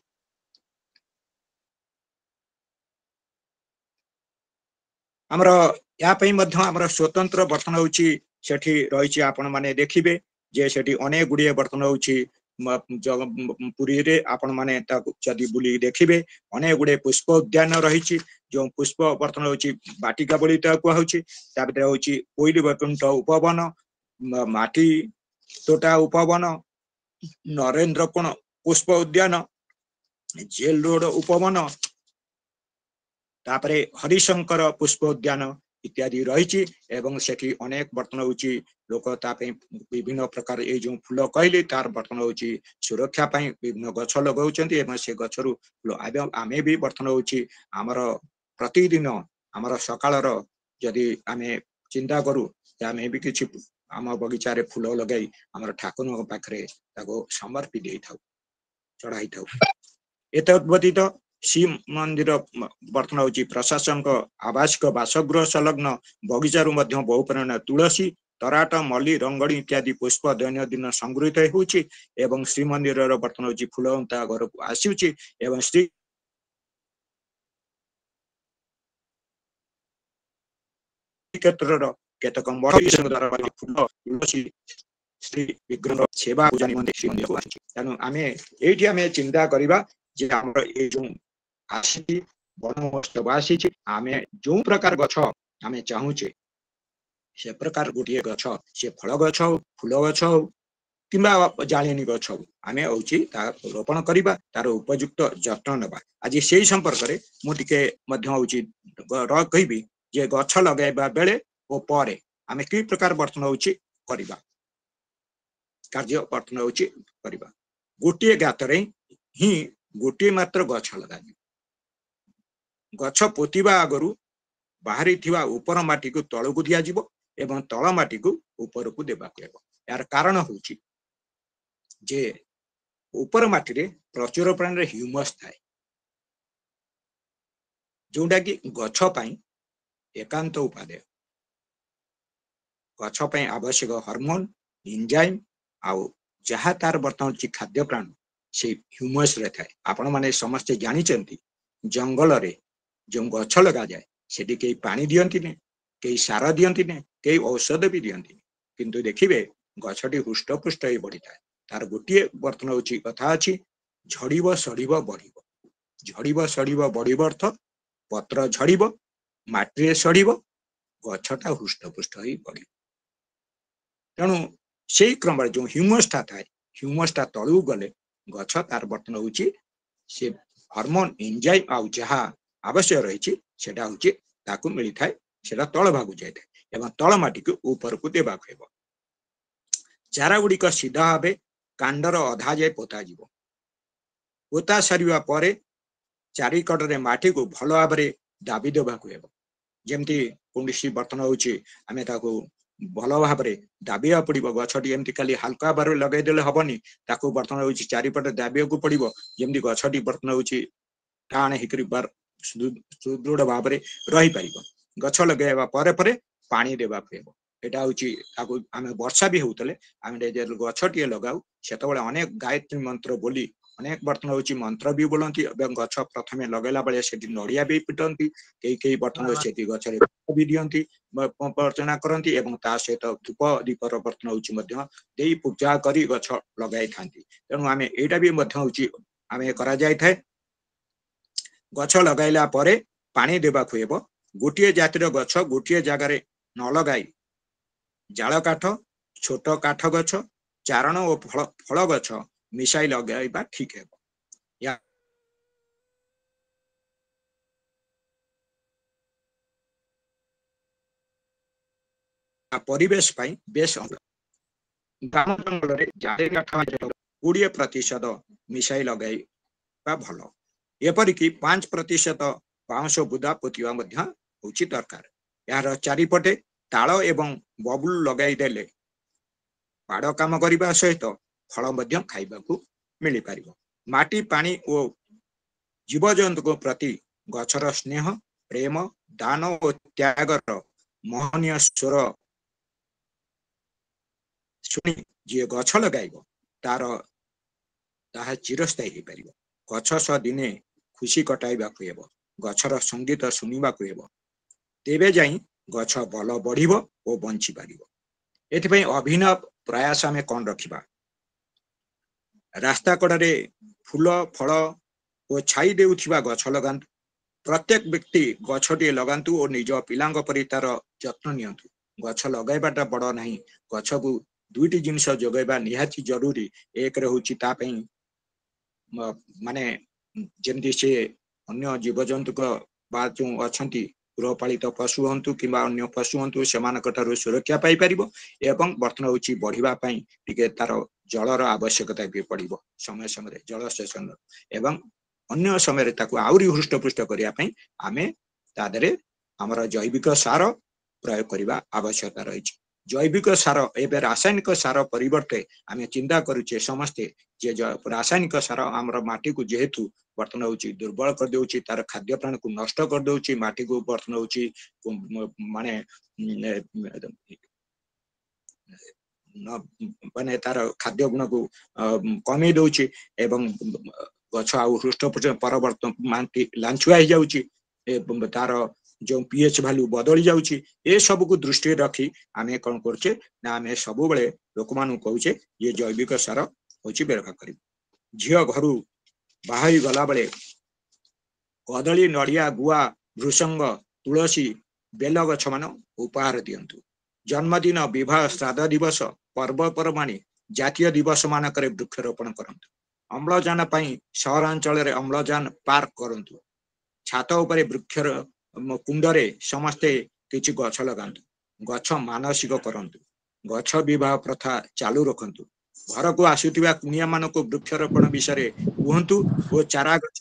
हमर या पई मध्य हमर स्वतंत्र बर्तन होची सेठी रहिची आपण माने देखिबे जे सेठी अनेक गुड़िए बर्तन होची पुरी रे आपण माने ताकु जदी बुली देखिबे अनेक गुड़े पुष्प उद्यान रहिची जो पुष्प बर्तन होची बाटिका बोली ताकु होची ता भीतर होची कोइली वैकुंठ उपवन माटी तोटा उपवन नरेंद्र कोण पुष्प उद्यान जेल रोड उपवन तापरे हरिशंकर पुष्प उद्यान इत्यादि रही एवं सेठी अनेक बर्तन होची लोक तापे विभिन्न प्रकार ए जो फूल कहले तार बर्तन होची सुरक्षा पई विभिन्न गछ लगाउचंती एवं से गछरु फूल आमे भी बर्तन होची हमर प्रतिदिन हमर सकाळर जदी आमे चिंता करू आमे भी किछि आम बगीचा रे फूल लगाई हमर ठाकुर पाखरे ताको समर्पित देई थाउ चढ़ाई थाउ। एतद व्यतीत शिव मंदिर बर्तन होची प्रशासन आवासिक बासगृह संलग्न बगीचारू मध्य बहु परिमाण तुलसी तराट मल्ली रंगड़ी इत्यादि पुष्प दैनंदिन संगृहित होची एवं श्री मंदिर बर्तन होची फूल ता घर को आसीउची एवं श्री क्षेत्र केतक द्वारा फूल तुलसी श्री विग्रह सेवा पूजा निमंते श्री मंदिर को आसी तेणु आमे एठी आमे चिंता करिबा जे हमर ए जो आसी वन महोत्सव आसी आमे जो प्रकार गछ आमे चाहूचे से प्रकार गोटे गछ से फल गछ फूल गछ किंबा जालिनी गछ आमे होची ता रोपण करिबा तार उपयुक्त जतन नेबा। आज सेही संपर्क रे मु टिके मध्य होची कहिबी जे गछ लगाइबा बेले ओ परे आमे की प्रकार बर्तन होची करिबा कार्य बर्तन होची करिबा। गोटे गातरे ही गोटे मात्र गछ लगाबी गछ पोतिबा आगरु बाहरी थिबा ऊपर माटी को तळ को दिया जिवो एवं तळ माटी को ऊपर को देबा केबो। यार कारण होची जे ऊपर माटी रे प्रचुर प्राण रे ह्यूमस थाए जोंडा कि गछ पई एकांत उपादेय गछ पई आवश्यक हार्मोन एंजाइम आउ जहा तार बर्तन ची खाद्य प्राण से ह्यूमस रे थाए। आपण माने समस्त जानि चंती जंगल रे जो गछ लगा जाए सेठी कई पानी दियंती ने कई सार दियंती ने कई औषध भी दियंती किंतु देखिबे गछटी हुष्ट पुष्ट ही बढ़ी थाए। तार गोटे बर्तन होची कथा अछि झड़ीब सड़ीब बढ़ीब झड़ीब सड़ीब बढ़ीब अर्थ पत्र झड़ीब माटी सड़ीब गछटा हुष्ट पुष्ट ही बढ़ी तेणु से क्रम जो ह्यूमसटा थाए ह्यूमसटा तळु गले गछ तार बर्तन होची से हार्मोन एंजाइम आउ जहा आवश्यक रही सेटा होची ताकू मिली थाए सेटा तळ भागु जाय थाए एवं तळ माटी को ऊपर को देबा हेबो। चारा गुडी का सीधा भाबे कांडर अधा जाय पोता जीवो पोता सरिवा परे चारि कटरे माटी को भलो भाबरे दाबी देबा हेबो। जेमती कोनसी बर्तन होची आमे ताकू भलो भाबरे दाबिया पड़िबो गछटी एमती खाली हल्का बार लगाई देले हबनी ताकू बर्तन होची चारि पटे दाबिया को पड़िबो जेमती गछटी बर्तन होची टाण हिकरी बार सुदृढ़ भाव में रही पारिबो। गछ लगाइबा परे परे पानी देबा हेबो। एटा होची ताकू आमे वर्षा भी होतले आमे जे गछटी लगाउ सेतबेले अनेक गायत्री मंत्र बोली अनेक बर्तन होची मंत्र भी बोलंती एवं गछ प्रथमे लगैला बेले सेठी नडिया भी पिटंती कई बर्तन सेठी गछरे भी दियंती अर्चना करंती एवं ता सहित धूप दीपर बर्तन होची मध्य देई पूजा करी गछ लगाई थांती। तेणु आमे एटा भी मध्य होची आमे करा जाय थाए गछ लगाइला परे पानी देबा हेबो। गोटे जातिर गछ गोटे जगार न लगाई जाल काठ छोट काठ गछ चारण और फल गछ मिसाई लगाइबा ठीक हेबो। या परिवेश पई बेस ग्राम जंगल रे जाले काठ 20% मिसाई लगाइबा भलो एपरिकी 5% बाउंश बुदा पोतिबा मध्य होची दरकार। यार चारिपटे ताल एवं बबुल लगाई देले बाड़ काम करने सहित फल मध्य खाइबाकू मिली पारिबो। माटी पानी और जीवजंतु को प्रति गछर स्नेह प्रेम दान और त्यागर महनीय स्वर ଶୁଣି ଯିଏ ଗଛ ଲଗାଇବ ତାହା ଚିରସ୍ଥାୟୀ ହେଇପାରିବ। ଗଛ ସହ ଦିନେ ଖୁସି କଟାଇବାକୁ ହେବ, ଗଛର ସଙ୍ଗୀତ ଶୁଣିବାକୁ ହେବ, ତେବେ ଯାଇ ଗଛ ଭଲ ବଢିବ ଓ ବଞ୍ଚି ପାରିବ। ଏଥିପାଇଁ ଅଭିନବ ପ୍ରୟାସ ଆମେ କଣ ରଖିବା? ରାସ୍ତା କଡ଼ରେ ଫୁଲ ଫଳ ଓ ଛାଇ ଦେଉଥିବା ଗଛ ଲଗାନ୍ତୁ। ପ୍ରତ୍ୟେକ ବ୍ୟକ୍ତି ଗଛଟିଏ ଲଗାନ୍ତୁ ଓ ନିଜ ପିଲାଙ୍କ ପରି ତାର ଯତ୍ନ ନିଅନ୍ତୁ। ଗଛ ଲଗାଇବାଟା ବଡ ନାହିଁ, ଗଛକୁ ଦୁଇଟି ଜିନିଷ ଯୋଗାଇବା ନିହାତି ଜରୁରୀ। ଏକରେ ହଉଛି ତା ପାଇଁ ମାନେ ଯେମିତି ସେ ଅନ୍ୟ ଜୀବଜନ୍ତୁଙ୍କ ବା ଯେଉଁ ଅଛନ୍ତି ଗୃହପାଳିତ ପଶୁ ହୁଅନ୍ତୁ କିମ୍ବା ଅନ୍ୟ ପଶୁ ହୁଅନ୍ତୁ ସେମାନଙ୍କ ଠାରୁ ସୁରକ୍ଷା ପାଇପାରିବ। ଏବଂ ବର୍ତ୍ତମାନ ହଉଛି ବଢିବା ପାଇଁ ଟିକେ ତାର ଜଳର ଆବଶ୍ୟକତା ବି ପଡିବ ସମୟ ସମୟରେ ଜଳସେଚନ, ଏବଂ ଅନ୍ୟ ସମୟରେ ତାକୁ ଆହୁରି ହୃଷ୍ଟପୃଷ୍ଟ କରିବା ପାଇଁ ଆମେ ତା ଦେହରେ ଆମର ଜୈବିକ ସାର ପ୍ରୟୋଗ କରିବା ଆବଶ୍ୟକତା ରହିଛି। ଜୈବିକ ସାର ଏବେ ରାସାୟନିକ ସାର ପରିବର୍ତ୍ତେ ଆମେ ଚିନ୍ତା କରୁଛେ ସମସ୍ତେ ଯେ ରାସାୟନିକ ସାର ଆମର ମାଟିକୁ ଯେହେତୁ ବର୍ତ୍ତମାନ ହଉଛି ଦୁର୍ବଳ କରିଦେଉଛି, ତାର ଖାଦ୍ୟ ପ୍ରାଣକୁ ନଷ୍ଟ କରିଦେଉଛି, ମାଟିକୁ ବର୍ତ୍ତମାନ ହଉଛି ମାନେ ମାନେ ତାର ଖାଦ୍ୟ ଗୁଣକୁ କମେଇ ଦଉଛି ଏବଂ ଗଛ ଆଉ ହୃଷ୍ଟପୃଷ୍ଟ ପରବର୍ତ୍ତୀ ଲାଞ୍ଚୁଆ ହେଇଯାଉଛି ଏବଂ ତାର ଯୋଉ pH ଭାଲ୍ୟୁ ବଦଳି ଯାଉଛି। ଏ ସବୁକୁ ଦୃଷ୍ଟିରେ ରଖି ଆମେ କଣ କରୁଛେ ନା ଆମେ ସବୁବେଳେ ଲୋକମାନଙ୍କୁ କହୁଛେ ଯେ ଜୈବିକ ସାର ହଉଛି ବ୍ୟବହାର କରିବ। ଝିଅ ଘରୁ ବାହାରି ଗଲା ବେଳେ କଦଳୀ, ନଡ଼ିଆ, ଗୁଆ, ଭୃସଙ୍ଗ, ତୁଳସୀ, ବେଲ ଗଛ ମାନ ଉପହାର ଦିଅନ୍ତୁ। ଜନ୍ମଦିନ, ବିବାହ, ଶ୍ରାଦ୍ଧ ଦିବସ, ପର୍ବପର୍ବାଣୀ, ଜାତୀୟ ଦିବସ ମାନଙ୍କରେ ବୃକ୍ଷରୋପଣ କରନ୍ତୁ। ଅମ୍ଳଜାନ ପାଇଁ ସହରାଞ୍ଚଳରେ ଅମ୍ଳଜାନ ପାର୍କ କରନ୍ତୁ। ଛାତ ଉପରେ ବୃକ୍ଷର କୁଣ୍ଡରେ ସମସ୍ତେ କିଛି ଗଛ ଲଗାନ୍ତୁ। ଗଛ ମାନସିକ କରନ୍ତୁ। ଗଛ ବିବାହ ପ୍ରଥା ଚାଲୁ ରଖନ୍ତୁ। ଘରକୁ ଆସୁଥିବା କୁଣିଆ ମାନଙ୍କୁ ବୃକ୍ଷରୋପଣ ବିଷୟରେ କୁହନ୍ତୁ ଓ ଚାରା ଗଛ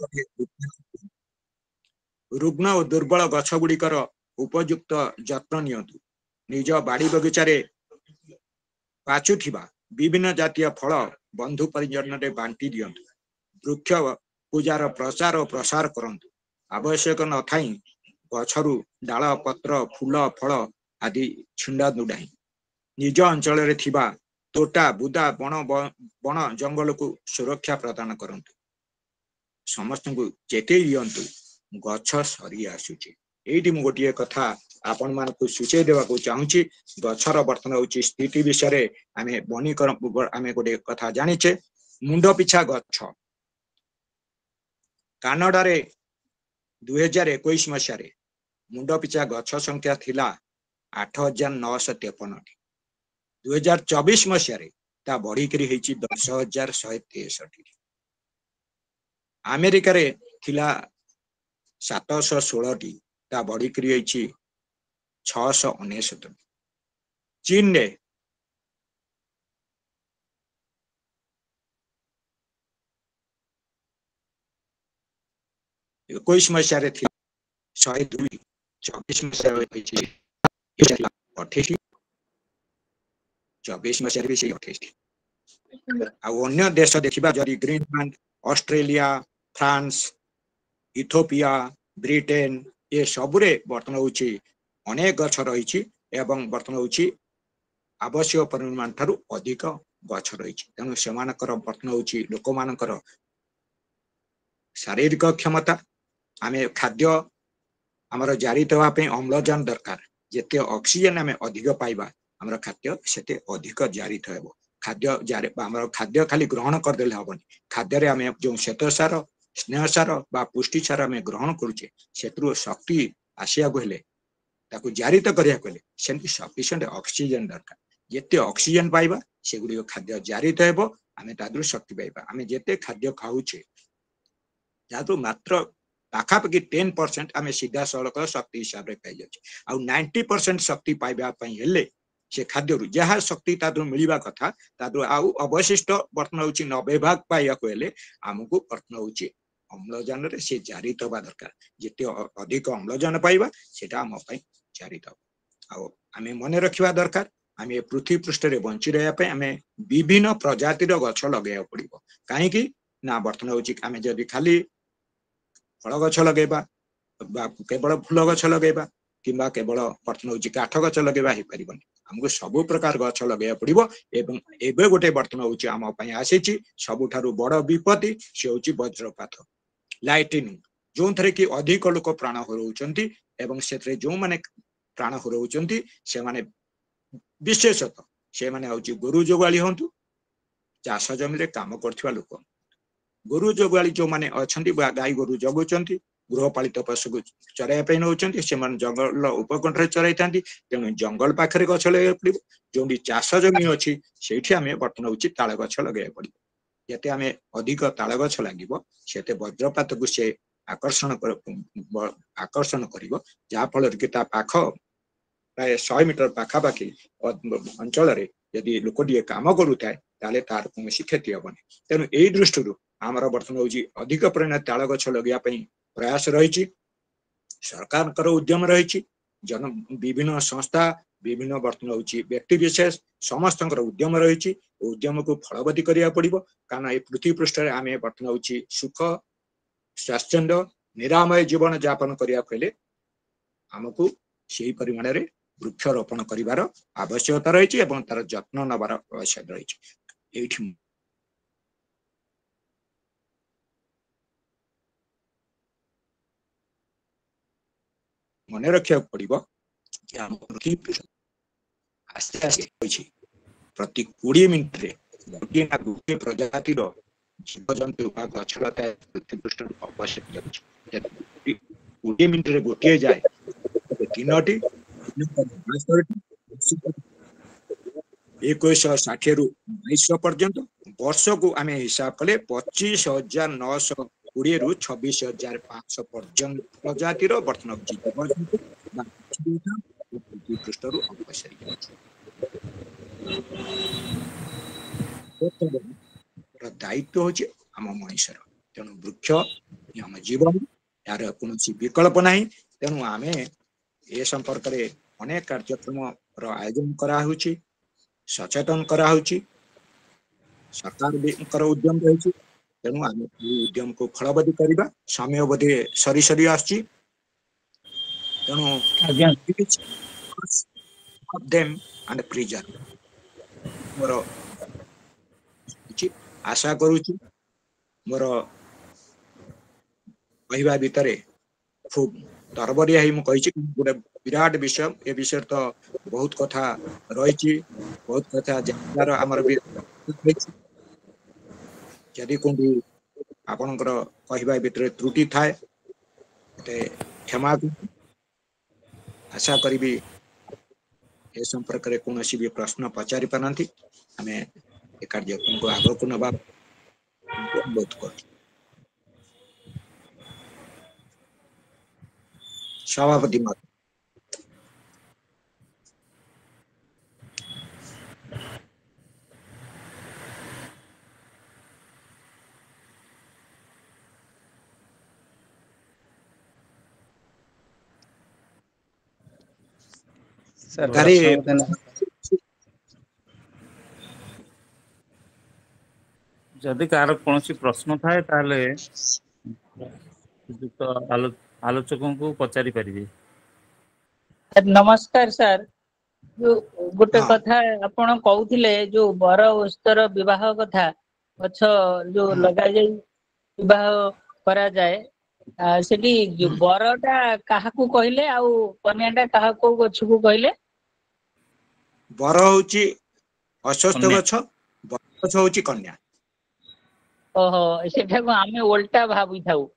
ରୁଗ୍ଣ ଓ ଦୁର୍ବଳ ଗଛ ଗୁଡିକର ଉପଯୁକ୍ତ ଯତ୍ନ ନିଅନ୍ତୁ। ନିଜ ବାଡି ବଗିଚାରେ ପାଚୁଥିବା ବିଭିନ୍ନ ଜାତୀୟ ଫଳ ବନ୍ଧୁ ପରିଜନରେ ବାଣ୍ଟି ଦିଅନ୍ତୁ। ବୃକ୍ଷ ପୂଜାର ପ୍ରଚାର ଓ ପ୍ରସାର କରନ୍ତୁ। ଆବଶ୍ୟକ ନଥାଇ ଗଛରୁ ଡାଳ, ପତ୍ର, ଫୁଲ, ଫଳ ଆଦି ଛିଣ୍ଡାନ୍ତୁ ନାହିଁ। ନିଜ ଅଞ୍ଚଳରେ ଥିବା ତୋଟା, ବୁଦା, ବଣ ଜଙ୍ଗଲକୁ ସୁରକ୍ଷା ପ୍ରଦାନ କରନ୍ତୁ। ସମସ୍ତଙ୍କୁ ଚେତେଇ ଦିଅନ୍ତୁ ଗଛ ସରି ଆସୁଛି। ଏଇଠି ମୁଁ ଗୋଟିଏ କଥା ଆପଣ ମାନଙ୍କୁ ସୂଚେଇ ଦେବାକୁ ଚାହୁଁଛି। ଗଛର ବର୍ତ୍ତମାନ ହଉଛି ସ୍ଥିତି ବିଷୟରେ ଆମେ ବନୀକରଣ ଆମେ ଗୋଟେ କଥା ଜାଣିଛେ। ମୁଣ୍ଡ ପିଛା ଗଛ କାନାଡାରେ 2021 ମସିହାରେ ମୁଣ୍ଡ ପିଛା ଗଛ ସଂଖ୍ୟା ଥିଲା 8,953ଟି। 2024 ମସିହାରେ ତା ବଢିକିରି ହେଇଛି 10,163। ଆମେରିକାରେ ଥିଲା 716ଟି, ତା ବଢିକିରି ହେଇଛି 669। ଚୀନରେ 21 ମସିହାରେ ଥିଲା 102, 24 ମସିହାରେ ହେଇଛି 28, 24 ମସିହାରେ ବି ସେଇ 28ଟି। ଆଉ ଅନ୍ୟ ଦେଶ ଦେଖିବା ଯଦି Greenland, Australia, France, Ethiopia, Britain ଏ ସବୁରେ ବର୍ତ୍ତମାନ ହଉଛି ଅନେକ ଗଛ ରହିଛି ଏବଂ ବର୍ତ୍ତମାନ ହଉଛି ଆବଶ୍ୟକ ପରିମାଣ ଠାରୁ ଅଧିକ ଗଛ ରହିଛି। ତେଣୁ ସେମାନଙ୍କର ବର୍ତ୍ତମାନ ହଉଛି ଲୋକମାନଙ୍କର ଶାରୀରିକ କ୍ଷମତା, ଆମେ ଖାଦ୍ୟ ଆମର ଜାରି ଦେବା ପାଇଁ ଅମ୍ଳଜାନ ଦରକାର। ଯେତେ ଅକ୍ସିଜେନ ଆମେ ଅଧିକ ପାଇବା ଆମର ଖାଦ୍ୟ ସେତେ ଅଧିକ ଜାରିତ ହେବ। ଖାଦ୍ୟ ଆମର ଖାଦ୍ୟ ଖାଲି ଗ୍ରହଣ କରିଦେଲେ ହବନି। ଖାଦ୍ୟରେ ଆମେ ଯୋଉ ଶ୍ୱେତ ସାର, ସ୍ନେହ ସାର ବା ପୁଷ୍ଟି ସାର ଆମେ ଗ୍ରହଣ କରୁଛେ ସେଥିରୁ ଶକ୍ତି ଆସିବାକୁ ହେଲେ, ତାକୁ ଜାରିତ କରିବାକୁ ହେଲେ ସେମିତି ସଫିସିଏଣ୍ଟ ଅକ୍ସିଜେନ ଦରକାର। ଯେତେ ଅକ୍ସିଜେନ ପାଇବା ସେଗୁଡିକ ଖାଦ୍ୟ ଜାରିତ ହେବ, ଆମେ ତା ଦେହରୁ ଶକ୍ତି ପାଇବା। ଆମେ ଯେତେ ଖାଦ୍ୟ ଖାଉଛେ ତାଠୁ ମାତ୍ର ପାଖାପାଖି 10% ଆମେ ସିଧାସଳଖ ଶକ୍ତି ହିସାବରେ ପାଇଯାଉଛେ। ଆଉ 90% ଶକ୍ତି ପାଇବା ପାଇଁ ହେଲେ ସେ ଖାଦ୍ୟରୁ ଯାହା ଶକ୍ତି ତା ଦେହରୁ ମିଳିବା କଥା ତା ଦେହରୁ ଆଉ ଅବଶିଷ୍ଟ ବର୍ତ୍ତମାନ ହଉଛି 90% ପାଇବାକୁ ହେଲେ ଆମକୁ ବର୍ତ୍ତମାନ ହଉଛି ଅମ୍ଳଜାନରେ ସେ ଜାରିତ ହେବା ଦରକାର। ଯେତେ ଅଧିକ ଅମ୍ଳଜାନ ପାଇବା ସେଟା ଆମ ପାଇଁ ଜାରିତ ହେବ। ଆଉ ଆମେ ମନେ ରଖିବା ଦରକାର ଆମେ ପୃଥିବୀ ପୃଷ୍ଠରେ ବଞ୍ଚି ରହିବା ପାଇଁ ଆମେ ବିଭିନ୍ନ ପ୍ରଜାତିର ଗଛ ଲଗେଇବାକୁ ପଡିବ। କାହିଁକି ନା ବର୍ତ୍ତମାନ ହଉଛି ଆମେ ଯଦି ଖାଲି ଫଳ ଗଛ ଲଗେଇବା ବା କେବଳ ଫୁଲ ଗଛ ଲଗେଇବା କିମ୍ବା କେବଳ ବର୍ତ୍ତମାନ ହଉଛି କାଠ ଗଛ ଲଗେଇବା ହେଇପାରିବନି। हमको सब प्रकार गछ लगे पड़ो एवं एबे गोटे बर्तन होची आम पई आसीची सबुठारु बड़ विपत्ति से होची वज्रपात लाइटनिंग जो थरे कि अधिक लोक प्राण हरौचंती एवं सेथरे जो माने प्राण हरौचंती से माने विशेषतः से माने होची गुरु जोगाली हंतु चाष जमी रे काम करथिबा लोक गुरु जोगाली जो माने अछंती गाय गुरु जगुचंती गृहपालित पशु को चराई नौकरी से जंगल उपकंठ चराई था तेणु जंगल पाखे गछ लगे पड़ो जो चाष जमी अच्छी से आम बर्तन हूँ ताल गछ लगे पड़ो जिते आम अधिक ताल गछ लगे से वज्रपात को सी आकर्षण कर जहाँफल कि पाख प्राय 100 मीटर पाखापाखि अंचल यदि लोकटे काम करूए तार कौन क्षति हेनी तेणु यही दृष्टि आमर बर्तन हूँ अधिक परिमाण ताल गछ लगे प्रयास रही सरकार उद्यम रही जन विभिन्न संस्था विभिन्न बर्तन हूँ व्यक्ति विशेष समस्त उद्यम रही उद्यम को फलवती करा पड़ो कारण ये पृथ्वी पृष्ठ आम बर्तन हूँ सुख स्वाच्छंद निरामय जीवन यापन करने आमको से परिमाण में वृक्षरोपण कर आवश्यकता रही तार जत्न नबार आवश्यकता रही मन रखा पड़ो आस्ते आस्ते प्रति 20 मिनिट गोटे ना गोटे प्रजाति जीव जंतु गछलता पृथ्वी पृष्ठ अवश्य 20 मिनिट गोटे जाए 3टी 2160 रु 2200 पर्यंत वर्ष को आम हिसाब कले 25,920 रु 26,500 पर्यंत प्रजातिर बर्तन पृथ्वी पृष्ठ दायित्व हूँ आम मनुष्यर तेणु वृक्ष आम जीवन यार कौन विकल्प ना तेणु आम ए संपर्क में अनेक कार्यक्रम आयोजन कराऊँच सचेतन कराऊँच सरकार उद्यम रही तेणु आम उद्यम को फलवती करवा समय बोधे सरी सरी आसची मोर आशा करुच्ची मोर कहवा भितर खूब तरबरिया ही मुझे गोटे विराट विषय ए विषय तो बहुत कथा रही बहुत कथा जानवर आमर यदि कौटी आपणकर कहवा भितर त्रुटि थाए क्षमा आशा करी ए संपर्क में कौन भी प्रश्न पचारि पारती आम ए कार्यक्रम को आग को नवा अनुरोध कर सभापति मत जदि कार कौन प्रश्न थाए ताले आलोचकों को पचारि पारिबे। नमस्कार सर जो गोटे हाँ। कथा आपण कहूथिले जो बर उस्तर विवाह कथा गछ जो लगा जाई विवाह करा जाए सेठी जो बरटा काहाकू कहले आउ कन्याटा काहाकू गछ को कहले बर होची अश्वस्थ कन्या। गछ बर गछ होची कन्या ओहो सेठा को आमे उल्टा भाबी थाउ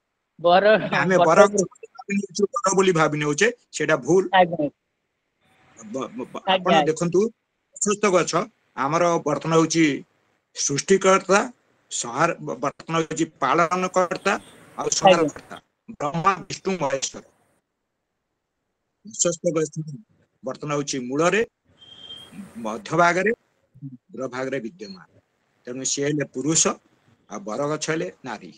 बर आमे बर बर बोली भाबी नेउचे सेटा भूल आज्ञा आपण देखंतु अश्वस्थ गछ आमर बर्तन होची सृष्टिकर्ता संहार बर्तन होची पालन करता और संहार करता ब्रह्मा विष्णु महेश्वर अश्वस्थ गछ बर्तन होची मूल रे मध्य भाग रे उग्र भाग रे विद्यमान तेणु सी हेले पुरुष आ बर गछ हेले नारी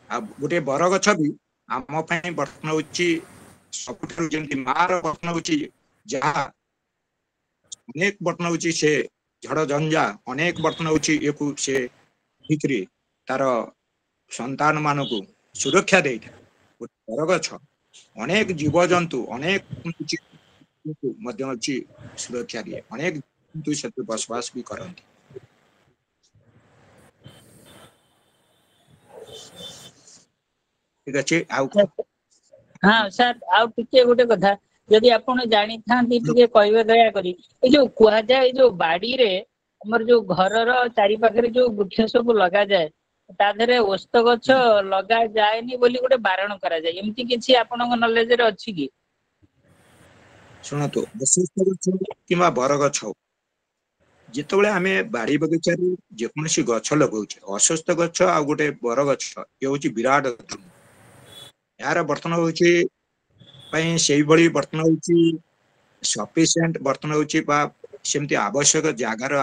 आ गोटे बर गछ भी आम पई बर्तन होची सबुठारु जेंति मार बर्तन होची जहा अनेक बर्तन होची से झड़ झंझा अनेक बर्तन होची एकु से ठिकरी तार संतान मानकु सुरक्षा देइथा बर गछ अनेक जीव जंतु अनेक ମଧ୍ୟ ଅଛି ସୁରକ୍ଷା ଦିଏ। ଅନେକ ଜନ୍ତୁ ସେଠି ବସବାସ ବି କରନ୍ତି। ଠିକ ଅଛି ଆଉ ହଁ ସାର୍, ଆଉ ଟିକେ ଗୋଟେ କଥା, ଯଦି ଆପଣ ଜାଣିଥାନ୍ତି ଟିକେ କହିବେ ଦୟାକରି। ଏଇ ଯୋଉ କୁହାଯାଏ, ଏଇ ଯୋଉ ବାଡିରେ ଆମର ଯୋଉ ଘରର ଚାରି ପାଖରେ ଯୋଉ ବୃକ୍ଷ ସବୁ ଲଗାଯାଏ, ତା ଦେହରେ ଓସ୍ତ ଗଛ ଲଗା ଯାଏନି ବୋଲି ଗୋଟେ ବାରଣ କରାଯାଏ, ଏମିତି କିଛି ଆପଣଙ୍କ ନଲେଜରେ ଅଛି କି? ଶୁଣନ୍ତୁ, ଅଶ୍ୱତ୍ଥ ଗଛ କିମ୍ବା ବରଗଛ ହଉ, ଯେତେବେଳେ ଆମେ ବାଡି ବଗିଚାରେ ଯେକୌଣସି ଗଛ ଲଗାଉଛେ, ଅଶ୍ୱତ୍ଥ ଗଛ ଆଉ ଗୋଟେ ବରଗଛ ଇଏ ହଉଛି ବିରାଟ ଧର୍ମ। ଏହାର ବର୍ତ୍ତମାନ ହଉଛି ପାଇଁ ସେଇଭଳି ବର୍ତ୍ତମାନ ହଉଛି ସଫିସିଏଣ୍ଟ ବର୍ତ୍ତମାନ ହଉଛି ବା ସେମିତି ଆବଶ୍ୟକ ଜାଗାର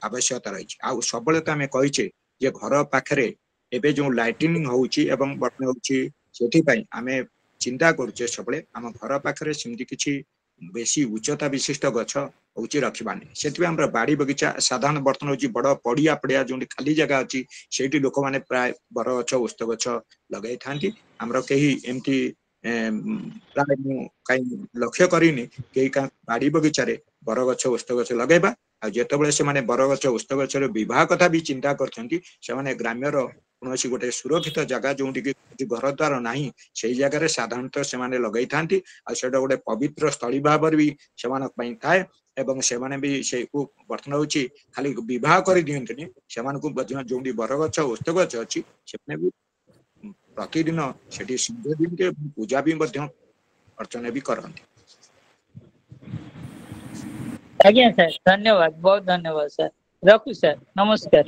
ଆବଶ୍ୟକତା ରହିଛି। ଆଉ ସବୁବେଳେ ତ ଆମେ କହିଛେ ଯେ ଘର ପାଖରେ ଏବେ ଯୋଉ ଲାଇଟିନିଂ ହଉଛି ଏବଂ ବର୍ତ୍ତମାନ ହଉଛି, ସେଥିପାଇଁ ଆମେ ଚିନ୍ତା କରୁଛେ ସବୁବେଳେ ଆମ ଘର ପାଖରେ ସେମିତି କିଛି ବେଶୀ ଉଚ୍ଚତା ବିଶିଷ୍ଟ ଗଛ ହଉଛି ରଖିବାନି। ସେଥିପାଇଁ ଆମର ବାଡି ବଗିଚା ସାଧାରଣ ବର୍ତ୍ତମାନ ହଉଛି ବଡ ପଡିଆ ଯୋଉଠି ଖାଲି ଜାଗା ଅଛି, ସେଇଠି ଲୋକମାନେ ପ୍ରାୟ ବରଗଛ ଓସ୍ତ ଗଛ ଲଗାଇଥାନ୍ତି। ଆମର କେହି ଏମିତି ପ୍ରାୟ ମୁଁ କାହିଁ ଲକ୍ଷ୍ୟ କରିନି କେହି ବାଡି ବଗିଚାରେ ବରଗଛ ଓସ୍ତ ଗଛ ଲଗାଇବା। ଆଉ ଯେତେବେଳେ ସେମାନେ ବରଗଛ ଓସ୍ତ ଗଛର ବିବାହ କଥା ବି ଚିନ୍ତା କରୁଛନ୍ତି, ସେମାନେ ଗ୍ରାମ୍ୟର କୌଣସି ଗୋଟେ ସୁରକ୍ଷିତ ଜାଗା ଯୋଉଠିକି ଘର ଦ୍ୱାର ନାହିଁ, ସେଇ ଜାଗାରେ ସାଧାରଣତଃ ସେମାନେ ଲଗେଇଥାନ୍ତି। ଆଉ ସେଇଟା ଗୋଟେ ପବିତ୍ର ସ୍ଥଳୀ ଭାବରେ ବି ସେମାନଙ୍କ ପାଇଁ ଥାଏ। ଏବଂ ସେମାନେ ବି ସେଇକୁ ବର୍ତ୍ତମାନ ହଉଛି ଖାଲି ବିବାହ କରିଦିଅନ୍ତିନି, ସେମାନଙ୍କୁ ମଧ୍ୟ ଯୋଉଠି ବରଗଛ ଓସ୍ତ ଗଛ ଅଛି ସେମାନେ ବି ପ୍ରତିଦିନ ସେଠି ସନ୍ଧ୍ୟା ଦିନରେ ପୂଜା ବି ମଧ୍ୟ ଅର୍ଚ୍ଚନା ବି କରନ୍ତି। ଆଜ୍ଞା ସାର୍, ଧନ୍ୟବାଦ, ବହୁତ ଧନ୍ୟବାଦ ସାର୍। ରଖୁଛି ସାର୍, ନମସ୍କାର।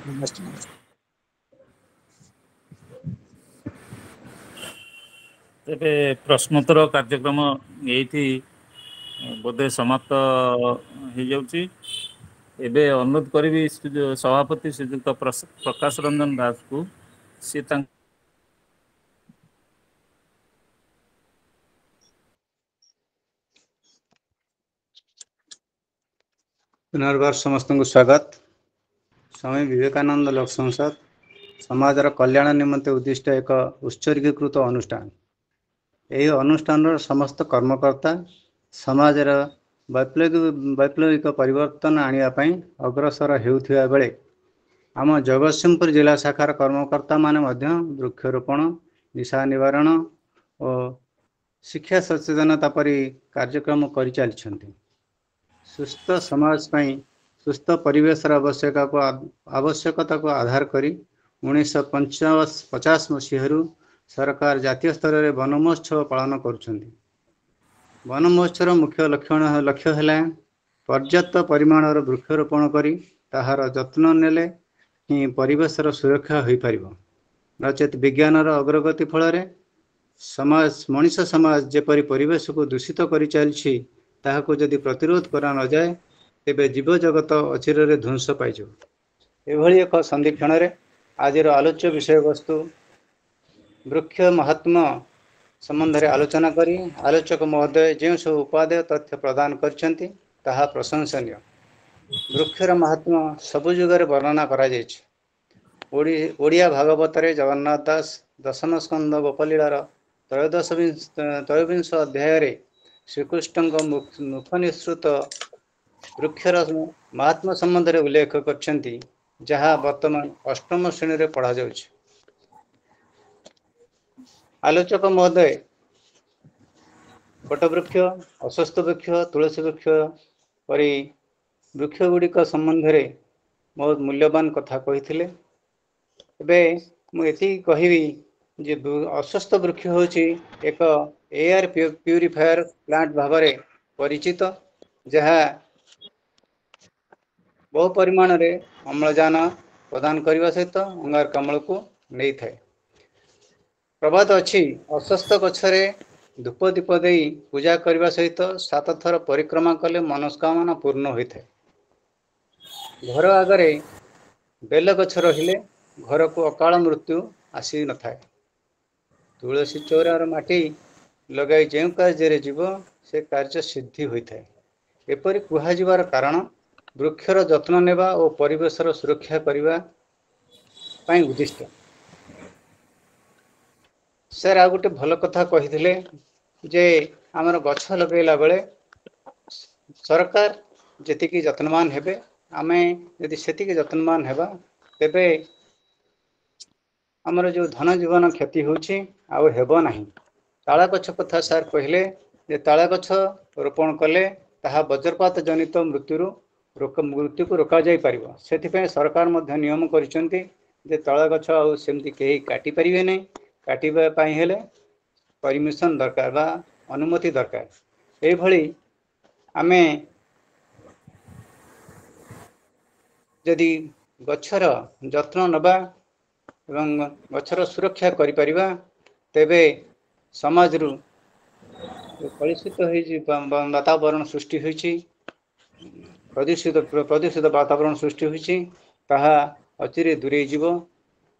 ନମସ୍ତେ ନମସ୍ତେ। ଏବେ ପ୍ରଶ୍ନୋତ୍ତର କାର୍ଯ୍ୟକ୍ରମ ଏଇଠି ବୋଧେ ସମାପ୍ତ ହେଇଯାଉଛି। ଏବେ ଅନୁରୋଧ କରିବି ସଭାପତି ଶ୍ରୀଯୁକ୍ତ ପ୍ରକାଶ ରଞ୍ଜନ ଦାସକୁ, ସେ ତାଙ୍କ पुनर्बार समस्त को स्वागत। स्वामी विवेकानंद लोक संसद समाजर कल्याण निमंते उद्दिष्ट एक उत्सर्गीकृत अनुष्ठान। यही अनुष्ठान समस्त कर्मकर्ता समाजर वैप्लविक परिवर्तन आने अग्रसर होउथिबा बेले आम जगतसिंहपुर जिला शाखार कर्मकर्ता माने मध्य वृक्षरोपण, निशा निवारण और शिक्षा सचेतनता परि कार्यक्रम करि चलिछन्ति। सुस्थ समाज पई सुस्थ परिवेश आवश्यकता को आधार करी 1950 मसीह सरकार जातीय स्तर में वन महोत्सव पालन करुछन्ति। वन महोत्सव मुख्य लक्ष्य है पर्याप्त परिमाणर वृक्षरोपण करी ताहार जत्न नेले ही परिवेशर सुरक्षा हो पार, नचेत विज्ञानर अग्रगति फल मनीष समाज जेपरी परिवेश को दूषित कर चलछि, ताहाको यदि प्रतिरोध करा न जाए तेबे जीव जगत अचिरे ध्वंस पाइज। एभली एक संदीक्षण आज आलोच्य विषय वस्तु वृक्ष महात्मा संबंध में आलोचना करी आलोचक महोदय जो सब उपादेय तथ्य प्रदान करछन्ति ताहा प्रशंसनीय। वृक्षर महात्मा सबु जुगरे वर्णना करा जायछि। ओडिया भागवत जगन्नाथ दास दशम स्कंद गोपलीलार त्रयोविंश अध्याय श्रीकृष्ण मुख निसृत वृक्षर महात्मा संबंध में उल्लेख करछन्ति, जहाँ वर्तमान अष्टम श्रेणी में पढ़ा जाउछि। आलोचक महोदय वटवृक्ष, अश्वत्थ वृक्ष, तुलसी वृक्ष परी वृक्ष गुड़िक संबंध में बहुत मूल्यवान कथा कही। मुझे कहबी जे अश्वत्थ वृक्ष होची एक एयर प्यूरिफायर प्लांट भाव में परिचित, जहाँ बहु परिमाण रे अम्लजान प्रदान करने सहित अंगारकाम्ल को नहीं थाए। प्रबाद अच्छी अश्वत्थ गछरे धूप दीप दे पूजा करने सहित 7 थर परिक्रमा कले मनस्कामना पूर्ण होता है। घर आगरे बेल गछ रहिले घर को अकाल मृत्यु आसी न थाए। तुलसी चौरार माटी लगाई जो कार्य जीव से कार्य सिद्धि होता है। एपरी कुहाजिबार कारण वृक्षर जत्न नेबा और परिवेशर सुरक्षा करने उद्दिष्ट। सर आ गोटे भल कथा कही जे आमर गछ लगेला बेले सरकार जेतिकी जत्नवान हेबे आमे यदि सेतिकी जत्नवान हेबा तेबे आमर जो धन जीवन क्षति होछि आउ हेबो नाही। ताला गछ कथा सार कहले जे ताला गछ रोपण कले ताहा वज्रपात जनित मृत्यु को रोका जाय परिबो। सेतिपय सरकार मध्य नियम करिसंती जे ताला गछ आउ सेमति केही काटी परिबे नै। काटिबा पई हेले परमिशन दरकार बा अनुमति दरकार। एई भली आमे यदि गछर जत्न नबा एवं गछर सुरक्षा करि परिबा तेबे समाज रु कलुषित वातावरण सृष्टि होइछि प्रदूषित वातावरण सृष्टि होइछि ताहा अचिरे दूरे जीवो।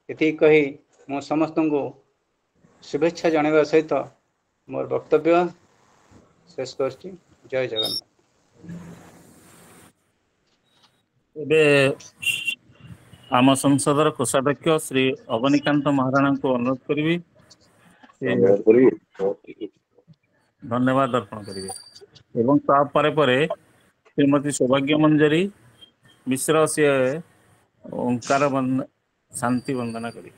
एति कही मो समस्त को शुभेच्छा जणाइबा सहित मोर वक्तव्य शेष करछि। जय जगन्नाथ। एबे आम संसदर कोषाध्यक्ष श्री अवनीकांत महाराणा को अनुरोध करी धन्यवाद अर्पण करेंगे एवं तापर परे श्रीमती सौभाग्य मंजरी मिश्र से ओंकार शांति वंदना करी।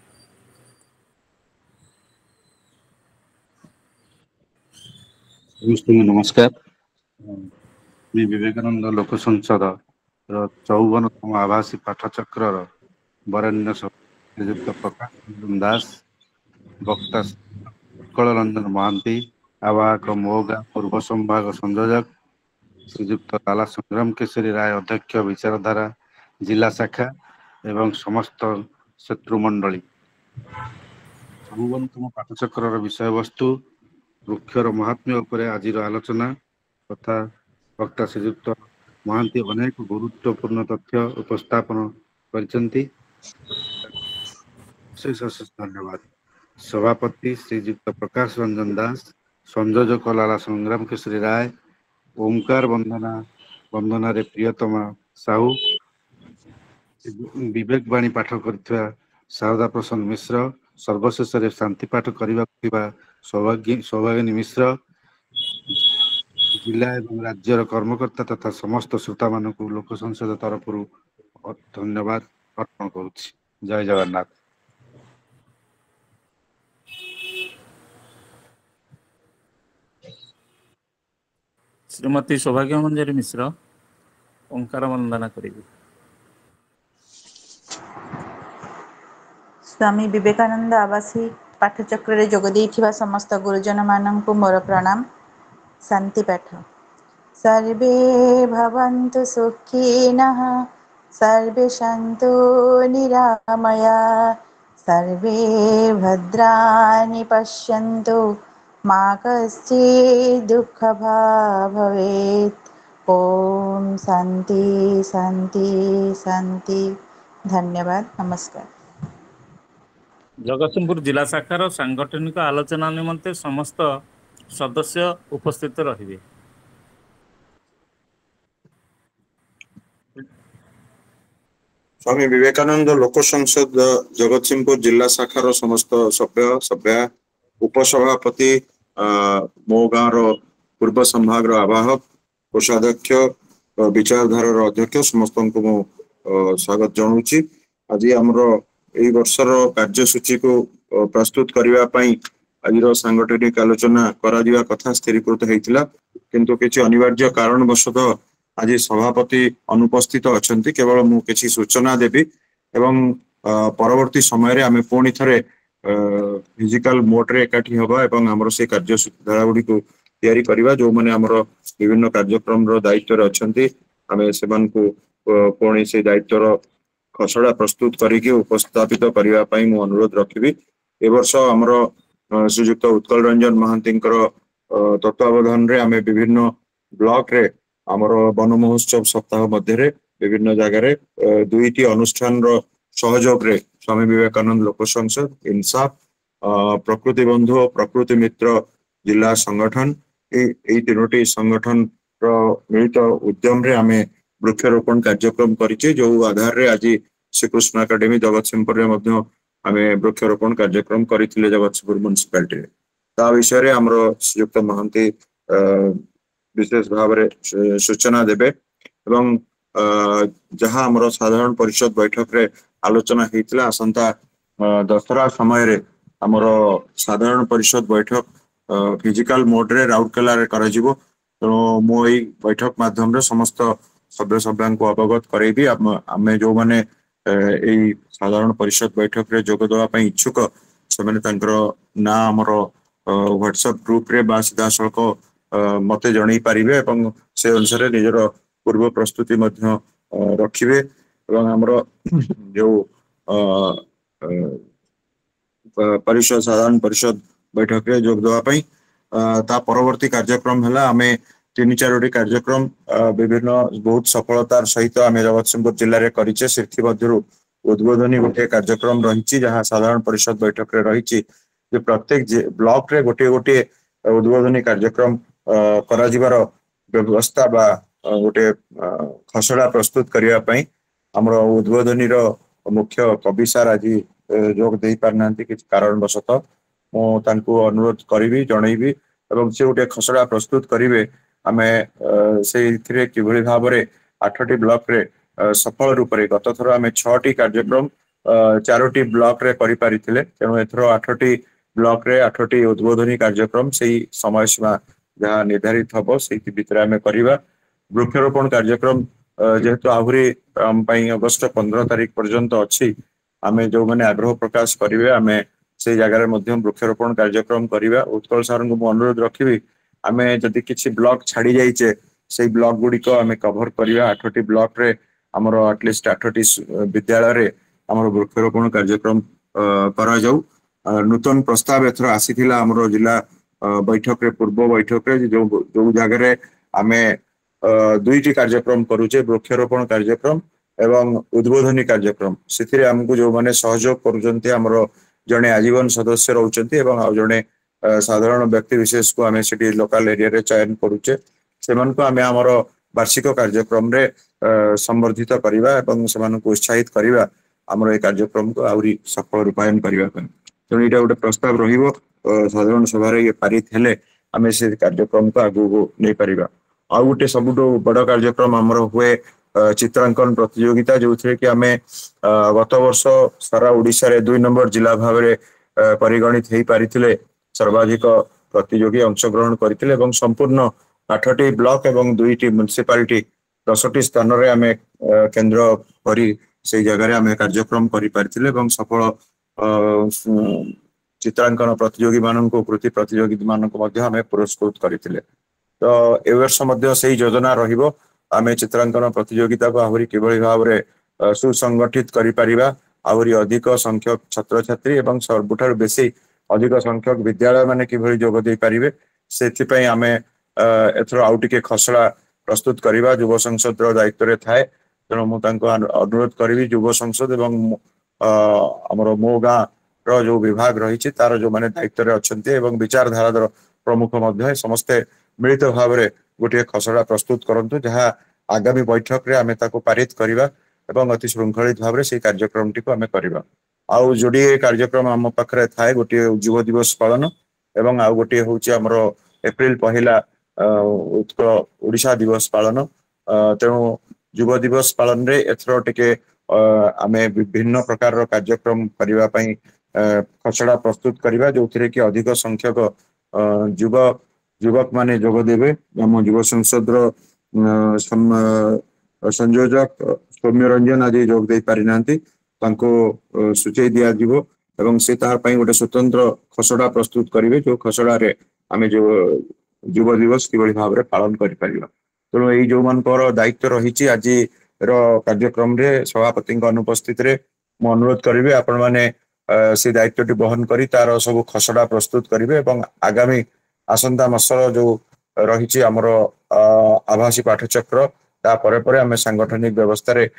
नमस्कार। मैं विवेकानंद लोक संसद 54तम आभासी पाठचक्र वरेण्य श्रीयुक्त प्रकाश रंजन दास, वक्ता उत्कल रंजन महांती, आवाहक मोगा पूर्व संभाग संयोजक श्रीयुक्त लाला संग्राम केशरी राय, अध्यक्ष विचारधारा जिला शाखा एवं समस्त शत्रुमंडली। 54तम पाठचक्र विषय वस्तु वृक्षर महात्म्य उपरे आज आलोचना तथा वक्ता श्रीयुक्त महांती अनेक गुरुत्वपूर्ण तथ्य उपस्थापन करछन्ति। शेष धन्यवाद। सभापति श्रीयुक्त प्रकाश रंजन दास, संयोजक लाला संग्राम केशरी राय, ओंकार वंदना रे प्रियतमा साहू, विवेक बाणी पाठ करथिबा शारदा प्रसन्न मिश्र, सर्वशेष रे शांति पाठ करबा सौभागिनी मिश्र, जिला एवं राज्यर कर्मकर्ता तथा समस्त श्रोता मान लोक संसद तरफ धन्यवाद अर्पण करुछि। जय जगन्नाथ। श्रीमती सौभाग्य मंजरी मिश्र ओंकार वंदना करेंगे। स्वामी विवेकानंद आवासी पाठचक्र रे जोग देइथिबा समस्त गुरुजन माननकु मोर प्रणाम। शांति पाठ। सर्वे भवन्तु सुखिनः, सर्वे सन्तु निरामया, सर्वे भद्राणि पश्यन्तु, मा कश्चित् दुःखभाग् भवेत्। ओम शांति शांति शांति। धन्यवाद। नमस्कार। जगतसिंहपुर जिला शाखार सांगठनिक आलोचना निमंते समस्त सदस्य उपस्थित रहिबे। स्वामी विवेकानंद लोक संसद जगतसिंहपुर जिला शाखार समस्त सभ्य सभ्या उपसभापति मो गाँव पूर्व संभाग आवाहक कोषाध्यक्ष विचारधारा अध्यक्ष समस्त को स्वागत जनाऊँगी। आज आमर एई वर्षर कार्यसूची को प्रस्तुत करने आज सांगठनिक आलोचना करा कथा स्थिरीकृत होता किंतु किसी अनिवार्य कारणवशतः आज सभापति अनुपस्थित अच्छा। केवल मु किसी सूचना देवी एवं परवर्ती समय आम पुणी थे फिजिकल मोड्रे एकाठी हवा एवं आमर से कार्यधारा गुड़ी को तैयारी करवा जो मैंने आमर विभिन्न कार्यक्रम दायित्व अच्छा आम से पुणी से दायित्व खसड़ा प्रस्तुत करके उपस्थापित करने मु अनुरोध रखी। ए वर्ष आमर श्रीयुक्त उत्कल रंजन महांती तत्वावधान रे आमे विभिन्न ब्लॉक रे आमर वन महोत्सव सप्ताह मध्य विभिन्न जगह दुईटी अनुष्ठान सहयोग रे स्वामी विवेकानंद लोक संसद, इंसाफ, प्रकृति बंधु और प्रकृति मित्र जिला संगठन यही तीनोटी संगठन मिलित उद्यम रे आमे वृक्षारोपण कार्यक्रम करिचे जो आधार रे आज श्रीकृष्ण एकाडेमी जगतसिंहपुर रे आमे वृक्षारोपण कार्यक्रम करथिले जगतसिंहपुर म्युनिसिपालिटी ता विषय रे हमरो श्रीयुक्त महांती विशेष भाव में सूचना देबे एवं जहाँ हमर साधारण परिषद बैठक रे आलोचना हेतिला आसंता दसरा समय रे हमर साधारण परिषद बैठक फिजिकल मोड रे राउरकेला रे करा जिवो। तो मो एई बैठक माध्यम रे समस्त सभ्य सभ्यां को अवगत करेबी। आमे जो माने एई साधारण परिषद बैठक रे जोग देवा पई इच्छुक से माने तांकर ना हमर व्हाट्सएप ग्रुप रे बा सीधा सळक मते जणै पारिबे एवं से अनुसार निजर पूर्व प्रस्तुति मध्य रखिबे एवं हमर जो परिषद साधारण परिषद बैठक रे जोग देवा पई ता परवर्ती कार्यक्रम हला आमे 3-4 कार्यक्रम विभिन्न बहुत सफलतार सहित आमे जगतसिंहपुर जिल्ला रे करिचे। सिर्थि मध्यरु उद्बोधनी गोटे कार्यक्रम रहिछि जहाँ साधारण परिषद बैठक रे रहिछि जे प्रत्येक ब्लॉक रे गोटे गोटे उद्बोधनी कार्यक्रम करा जिबार व्यवस्था बा गोटे खसड़ा प्रस्तुत करिया पई हमर उद्बोधनी रो मुख्य कवि सार आज जोग देई पारनांती कि कारण वशत मो तांको अनुरोध करिवि जणैबि एवं से गोटे खसड़ा प्रस्तुत करिवे। आमे से इथिरे किभଳି भाबरे 8टी ब्लॉक रे सफल रूप रे गत थरो आमे 6टी कार्यक्रम 4टी ब्लॉक रे करि पारिथिले तेणु एथरो 8टी ब्लॉक रे 8टी उद्बोधनी कार्यक्रम सेही समय सीमा जहाँ निर्धारित हबो सेही भितर आमे करिवा। वृक्षारोपण कार्यक्रम जेहेतु आहुरी हम पई अगस्त 15 तारिख पर्यंत अछि आमे जो माने आग्रह प्रकाश करिवे आमे से जगह रे मध्यम वृक्षारोपण कार्यक्रम करिवा। उत्कल सार को अनुरोध रखिबी आमे जदि किछि ब्लॉक छाड़ी जाइचे से ब्लॉक गुडी को आमे कवर करिवा। 8टी ब्लॉक रे हमरो एटलिस्ट 8टी विद्यालय रे हमरो वृक्षारोपण कार्यक्रम करा जाऊ। नूतन प्रस्ताव एथर आसीथिला हमरो जिला बैठक रे पूर्व बैठक रे जो जगह रे आमे 2टी कार्यक्रम करूचे वृक्षारोपण कार्यक्रम एवं उद्बोधनी कार्यक्रम सिथिरे हमकु जो माने सहयोग करूचंती हमरो जने आजीवन सदस्य रहउचंती एवं आ जने साधारण व्यक्ति विशेष को आमे सिटी लोकल एरिया रे चयन करूचे सेमान को आमे हमरो वार्षिक कार्यक्रम रे संवर्धित करिवा एवं सेमान को उत्साहित करिवा हमरो ए कार्यक्रम को आउरी सफल रूपायन करिवा पे। तो एटा गोटे प्रस्ताव रहिबो साधारण सभा रे पारित हेले आमे से कार्यक्रम को आगु नै परिबा। आ गोटे सबुटो बड़ कार्यक्रम हमरो हुए चित्रांकन प्रतियोगिता जो थे कि आमे गत वर्ष सारा ओडिसा रे 2 नंबर जिला भाव रे परिगणित हेई पारिथिले सर्वाधिक प्रतियोगी अंशग्रहण करथिले एवं संपूर्ण 8टी ब्लॉक एवं 2टी म्युनिसिपालिटी 10टी स्थान रे आमे केंद्र करी से जगह रे आमे कार्यक्रम करि पारिथिले एवं सफल चित्रांकन प्रतियोगी मानको कृति प्रतियोगी मानको मध्य आमे पुरस्कृत करथिले। तो ए वर्ष मध्य सही योजना रहिबो आमे चित्रांकन प्रतियोगिता को आहुरी किभଳି भाबरे सुसंगठित करि परिबा आहुरी अधिक संख्यक छात्र छात्री एवं सर्वठार बेसी अधिक संख्यक विद्यालय माने किभଳି जोग देई परिबे सेथि पई आमे एथरो आउटिके खसड़ा प्रस्तुत करिबा युवा संसद रो दायित्व रे थाए। तेणु मु तांको अनुरोध करिवि युवा संसद एवं हमरो मोगा रो जो विभाग रहिछि तार जो माने दायित्व रे अछन्ते एवं विचारधारा प्रमुख मध्य समस्त मिलित भाबरे गोटे खसड़ा प्रस्तुत करंतु जहाँ आगामी बैठक रे आमे ताको पारित करिवा एवं अति श्रृंखलित भाबरे से कार्यक्रम टी को आमे करिवा। आउ जोडी कार्यक्रम हम पाखरे थाए गोटे युवा दिवस पालन एवं आउ गोटे होउची हमरो एप्रिल पहिला उत्कल ओडिशा दिवस पालन। तेणु युवा दिवस पालन रे एथरो टिके आमे विभिन्न प्रकार रो कार्यक्रम करिवा पई खसड़ा प्रस्तुत करिवा जोथिरे कि अधिक संख्यक युवक माने जोग देबे। हम युवा संसद रो संयोजक सौम्य रंजन आज जोग दे पारिनांती तांको सूचय दिया जीवो एवं से तार पई गोटे स्वतंत्र खसड़ा प्रस्तुत करिवे जो खसड़ा रे आमे जो युवा दिवस किभଳି भाबरे पालन करि परिबा। तेणु एई जो मानकर दायित्व रहिछि आज रो कार्यक्रम रे सभापति अनुपस्थित रे मु अनुरोध करिवे आपण माने से दायित्वटी बहन करी तार सब खसड़ा प्रस्तुत करिवे एवं आगामी आसंता मासर जो रहिछि हमरो आभासी पाठचक्र ता परे परे आमे सांगठनिक व्यवस्था रे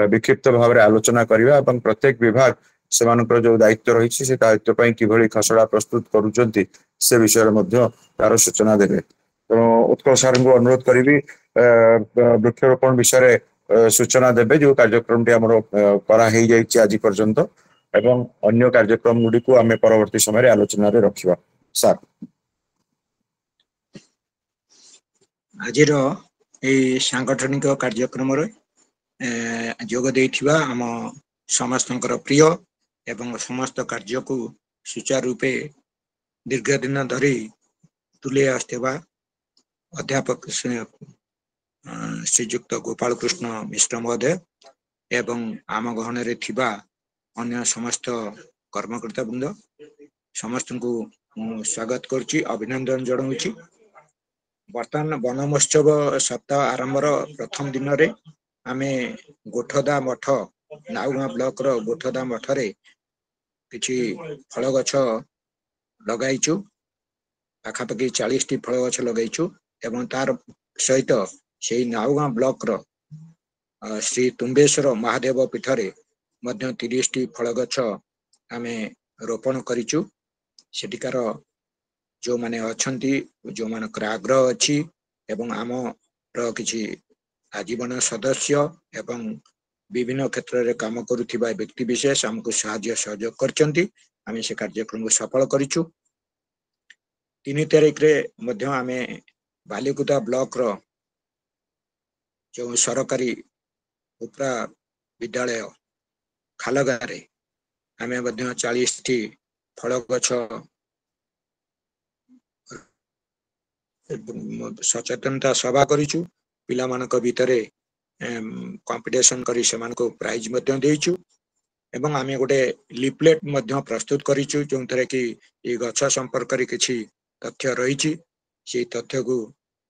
विक्षिप्त भाव रे आलोचना करिवा एवं प्रत्येक विभाग सेमानकर जो दायित्व रहिछि से दायित्व पई किभଳି खसड़ा प्रस्तुत करूचंती से विषय मध्ये तार सूचना देबे। तो उत्कल सार को अनुरोध करिवि वृक्षारोपण विषय सूचना देबे जो कार्यक्रम टी हमरो करा हेई जाइछि आज पर्यंत एवं अन्य कार्यक्रम गुडी को आमे परवर्ती समय रे आलोचना रे रखिबा। सार ଆଜିର ଏଇ ସାଂଗଠନିକ କାର୍ଯ୍ୟକ୍ରମରେ ଯୋଗ ଦେଇଥିବା ଆମ ସମସ୍ତଙ୍କର ପ୍ରିୟ ଏବଂ ସମସ୍ତ କାର୍ଯ୍ୟକୁ ସୁଚାରୁ ରୂପେ ଦୀର୍ଘ ଦିନ ଧରି ତୁଲେଇ ଆସିଥିବା ଅଧ୍ୟାପକ ଶ୍ରୀଯୁକ୍ତ ଗୋପାଳ କୃଷ୍ଣ ମିଶ୍ର ମହୋଦୟ ଏବଂ ଆମ ଗହଣରେ ଥିବା ଅନ୍ୟ ସମସ୍ତ କର୍ମକର୍ତ୍ତା ବୃନ୍ଦ ସମସ୍ତଙ୍କୁ ମୁଁ ସ୍ୱାଗତ କରୁଛି, ଅଭିନନ୍ଦନ ଜଣାଉଛି। ବର୍ତ୍ତମାନ ବନ ମହୋତ୍ସବ ସପ୍ତାହ ଆରମ୍ଭର ପ୍ରଥମ ଦିନରେ ଆମେ ଗୋଠଦା ମଠ ନାଉଗାଁ ବ୍ଲକର ଗୋଠଦା ମଠରେ କିଛି ଫଳ ଗଛ ଲଗାଇଛୁ, ପାଖାପାଖି 40ଟି ଫଳ ଗଛ ଲଗାଇଛୁ ଏବଂ ତାର ସହିତ ସେଇ ନାଉଗାଁ ବ୍ଲକର ଶ୍ରୀ ତୁମ୍ବେଶ୍ୱର ମହାଦେବ ପୀଠରେ ମଧ୍ୟ 30ଟି ଫଳ ଗଛ ଆମେ ରୋପଣ କରିଛୁ। ସେଠିକାର ଯୋଉମାନେ ଅଛନ୍ତି, ଯୋଉମାନଙ୍କର ଆଗ୍ରହ ଅଛି ଏବଂ ଆମର କିଛି ଆଜୀବନ ସଦସ୍ୟ ଏବଂ ବିଭିନ୍ନ କ୍ଷେତ୍ରରେ କାମ କରୁଥିବା ବ୍ୟକ୍ତି ବିଶେଷ ଆମକୁ ସାହାଯ୍ୟ ସହଯୋଗ କରିଛନ୍ତି। ଆମେ ସେ କାର୍ଯ୍ୟକ୍ରମକୁ ସଫଳ କରିଛୁ। 3 ତାରିଖରେ ମଧ୍ୟ ଆମେ ବାଲିକୁଦା ବ୍ଲକର ଯେଉଁ ସରକାରୀ ଉପ୍ରା ବିଦ୍ୟାଳୟ ଖାଲଗାଁରେ ଆମେ ମଧ୍ୟ 40ଟି ଫଳ ଗଛ ସଚେତନତା ସଭା କରିଛୁ। ପିଲାମାନଙ୍କ ଭିତରେ କମ୍ପିଟିସନ କରି ସେମାନଙ୍କୁ ପ୍ରାଇଜ ମଧ୍ୟ ଦେଇଛୁ ଏବଂ ଆମେ ଗୋଟେ ଲିଫଲେଟ ମଧ୍ୟ ପ୍ରସ୍ତୁତ କରିଛୁ, ଯେଉଁଥିରେ କି এই ଗଛ ସମ୍ପର୍କରେ କିଛି ତଥ୍ୟ ରହିଛି। ସେଇ ତଥ୍ୟକୁ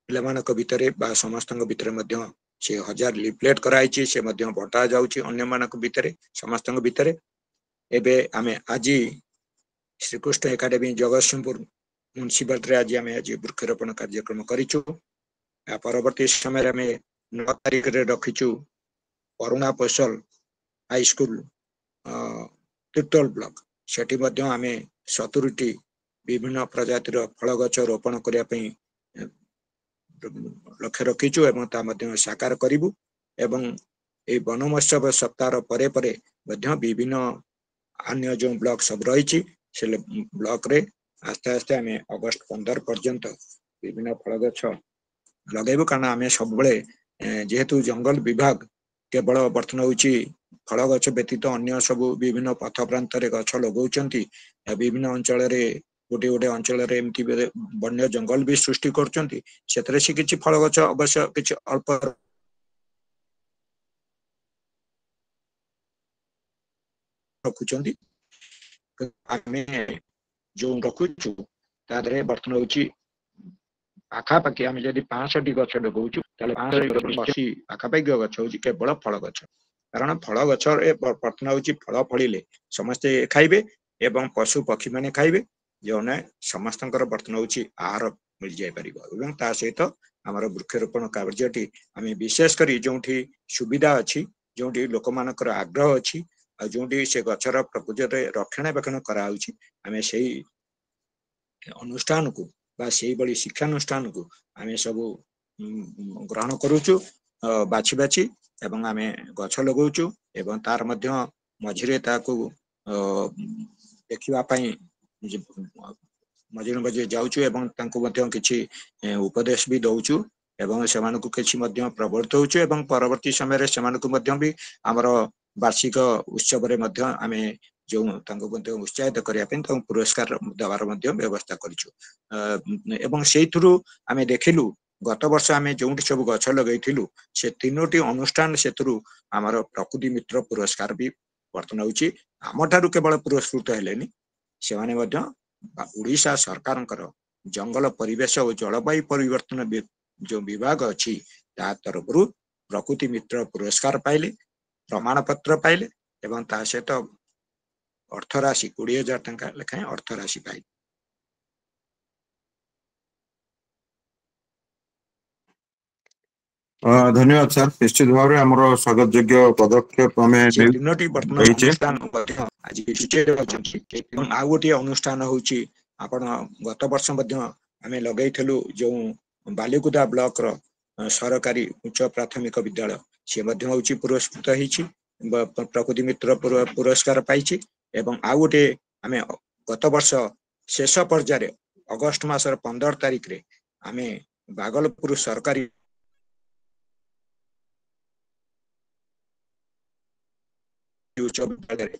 ପିଲାମାନଙ୍କ ଭିତରେ ବା ସମସ୍ତଙ୍କ ଭିତରେ ମଧ୍ୟ ସେ 1000 ଲିଫଲେଟ କରାଯାଇଛି, ସେ ମଧ୍ୟ ବଣ୍ଟା ଯାଉଛି ଅନ୍ୟମାନଙ୍କ ଭିତରେ, ସମସ୍ତଙ୍କ ଭିତରେ। ଏବେ ଆମେ ଆଜି ଶ୍ରୀକୃଷ୍ଣ ଏକାଡେମୀ ଜଗତସିଂହପୁର ମ୍ୟୁନିସିପାଲିଟିରେ ଆଜି ବୃକ୍ଷରୋପଣ କାର୍ଯ୍ୟକ୍ରମ କରିଛୁ। ପରବର୍ତ୍ତୀ ସମୟରେ ଆମେ 9 ତାରିଖରେ ରଖିଛୁ କରୁଣା ପୋଷଲ ହାଇସ୍କୁଲ ତିର୍ତ୍ତୋଲ ବ୍ଲକ, ସେଠି ମଧ୍ୟ ଆମେ 70ଟି ବିଭିନ୍ନ ପ୍ରଜାତିର ଫଳ ଗଛ ରୋପଣ କରିବା ପାଇଁ ଲକ୍ଷ୍ୟ ରଖିଛୁ ଏବଂ ତା ମଧ୍ୟ ସାକାର କରିବୁ। ଏବଂ এই ବନ ମହୋତ୍ସବ ସପ୍ତାହର ପରେ ପରେ ମଧ୍ୟ ବିଭିନ୍ନ अन्य जो ब्लॉक सब रही से ब्लॉक रे आस्ते आस्ते आम अगस्ट 15 पर्यंत विभिन्न फल गछ लगेबू, कारण आम सब जेहेतु जंगल विभाग केवल बर्तन होची फल गछ व्यतीत अन्य सब विभिन्न पथ प्रांत गछ लगाउछंती, विभिन्न अंचल गोटे गोटे अंचल एमती वन्य जंगल भी सृष्टि करछंती। सेतरे से किछि फल गछ अवश्य किछि अल्प रखुचंती। आमे जो रखुचु तादरे बर्तन होची आखापाखि आम जदि 500टी गछ लगाउछु ताले 580 आखापाखि गछ होची केवल फल गछ, कारण फल गछ बर्तन होची फल फलिले समस्ते खाइबे एवं पशु पक्षी माने खाइबे, जोने समस्तंकर बर्तन होची आहार मिल जाय परिबो। एवं ता सहित हमर वृक्षरोपण कार्यटी आमे विशेष करी जोंठी सुविधा अछि, जोंठी लोकमानकर आग्रह अछि, जोंठी से गछर प्रकृति रक्षणाबेक्षण करा होची, आमे सेही अनुष्ठान को बा सेही बड़ी शिक्षानुष्ठान को आमे सब ग्रहण करूछु बाछि बाछि एवं आमे गछ लगाउछु एवं तार मध्य मझिरे ताकू देखिबा पई मझिरे मझिरे जाउछु एवं तांको मध्य किछि उपदेश भी दउछु एवं सेमानकु किछि मध्य प्रवर्तउछु एवं परवर्ती समय रे सेमानकु मध्य भी हमर वार्षिक उत्सव रे मध्य आमे जो तांको मध्य उत्साहित करिया पे तांको पुरस्कार देवार मध्य व्यवस्था करिछु। एवं सेइथुरु आमे देखिलु गत वर्ष आमे जोंटी सब गछ लगैथिलु से 3टी अनुष्ठान सेतुरु हमर प्रकृति मित्र पुरस्कार भी वर्तन होची। आमठारु केवल पुरस्कृत हेलेनी, सेमाने मध्य ओडिशा सरकारंकर जंगल परिवेश और जलवायु परिवर्तन जो विभाग अछि ता तरफरु प्रकृति मित्र पुरस्कार पाइले, प्रमाण पत्र पाइले एवं ता सहित अर्थराशि 20,000 टंका लेखाएं अर्थराशि पाइले। धन्यवाद सर। निश्चित भाव में स्वागत योग्य पदक्षेप आज गोटे अनुष्ठान होची आपण गत वर्ष आम लगेलु जो बालिकुदा ब्लॉक रो सरकारी उच्च प्राथमिक विद्यालय से पुरस्कृत होती प्रकृति मित्र पुरस्कार पाई। एवं आउ गोटे आम गत वर्ष शेष पर्याय अगस्ट मासर 15 तारिख रे आमे भागलपुर सरकारी उच्च विद्यालय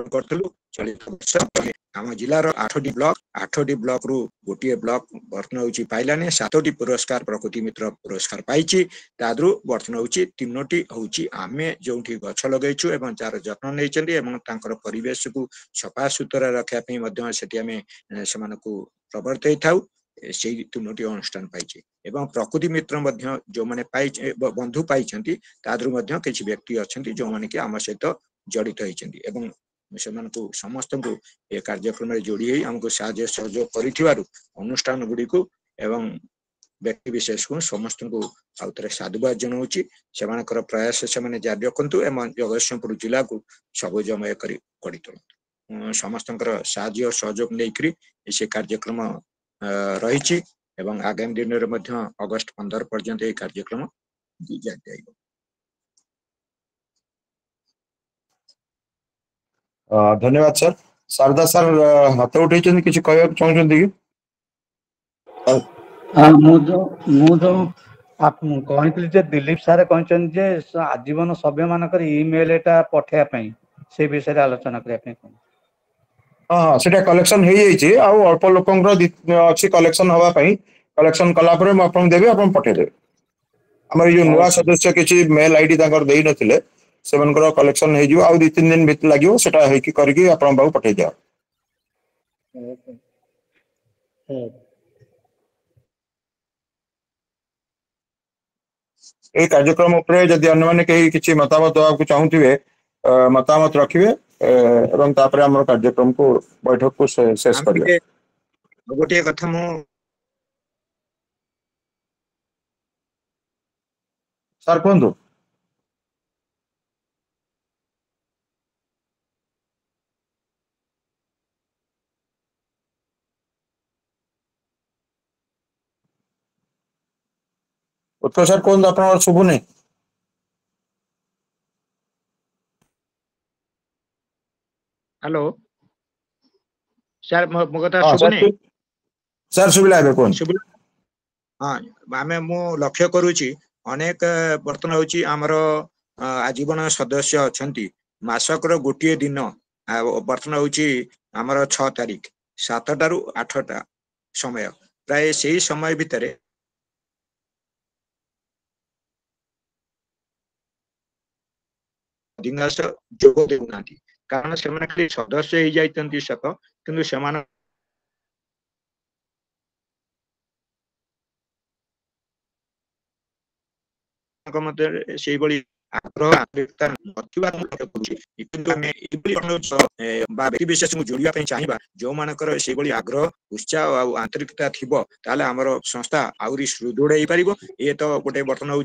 करथलु चलित वर्ष आम जिलार 8टी ब्लॉक रु गोटे ब्लॉक बर्तन होची पाइलाने 7टी पुरस्कार प्रकृति मित्र पुरस्कार पाइची तादरु बर्तन होची 3टी होची आमे जोंठी गछ लगैछु एवं चार जत्न नैचंदी एवं तांकर परिवेश को सफा सुतरा रखा पई मध्य सेठी आमे समानकु प्रवर्तै थाउ से 3टी अनुष्ठान पाइची एवं प्रकृति मित्र मध्य जो माने पाइ बंधु पाइचंती तादरु मध्य किछि व्यक्ति अछंती जो माने कि आम सहित जड़ित होइचंती एवं सेमानकु समस्त को ए कार्यक्रम रे जोड़ी होई हमको साहाय्य सहयोग करिथिबारु अनुष्ठान गुडी को एवं व्यक्ति विशेष को समस्त को आउतरे साधुवाद जनाउची सेमानकर प्रयास सेमाने जारी रखंतु एवं जगतसिंहपुर जिला को सबुजमय करी करितो समस्तकर साहाय्य सहयोग नेकरी से कार्यक्रम रहिछि एवं आगामी दिन रे मध्य अगस्त 15 पर्यंत ए कार्यक्रम जारी जाइबो। धन्यवाद सर। शारदा सर हाथ उठे किसी कहवा चाहते कि आप कहते दिलीप सारे कहते आजीवन सभ्य मानक इमेल एटा पठाइबा से विषय आलोचना करने हाँ सेटा कलेक्शन हो जाइए अल्प लोक अच्छी कलेक्शन हवाई कलेक्शन कलापर मुझे देवी आप पठेदेवे आम जो नुआ सदस्य किसी मेल आईडी दे नथिले सेमानकर कलेक्शन हो आउ 2-3 दिन भीतर लगे सेटा हेकि करके आपन बाबू पठै दिया। ए कार्यक्रम उपरे जदि अन्य माने कहीं किछि मतामत देबाक चाहूथिबे मतामत रखिबे एवं तापर हमर कार्यक्रम को बैठक को शेष करिवे। गोटे कथा मु सर कोंदो उत्तर सर कौन अपना शुभ नहीं हेलो सर मो कथा शुभ नहीं सर सुबिला बे कोन हां आमे मु लक्ष्य करूची अनेक बर्तन होची हमर आजीवन सदस्य अछंती मासकर गोटे दिन बर्तन होची हमर 6 तारिख 7 टा रु 8 टा समय प्राय सेही समय भितरे अधिकांश जोग देउना कारण से खाली सदस्य हो जाती सत किंतु से आग्रह विशेष जोड़ा चाहिए जो मानकर से आग्रह उत्साह और आंतरिकता थी आमर संस्था आहरी सुदृढ़ हो पार ये तो गोटे बर्तन हूँ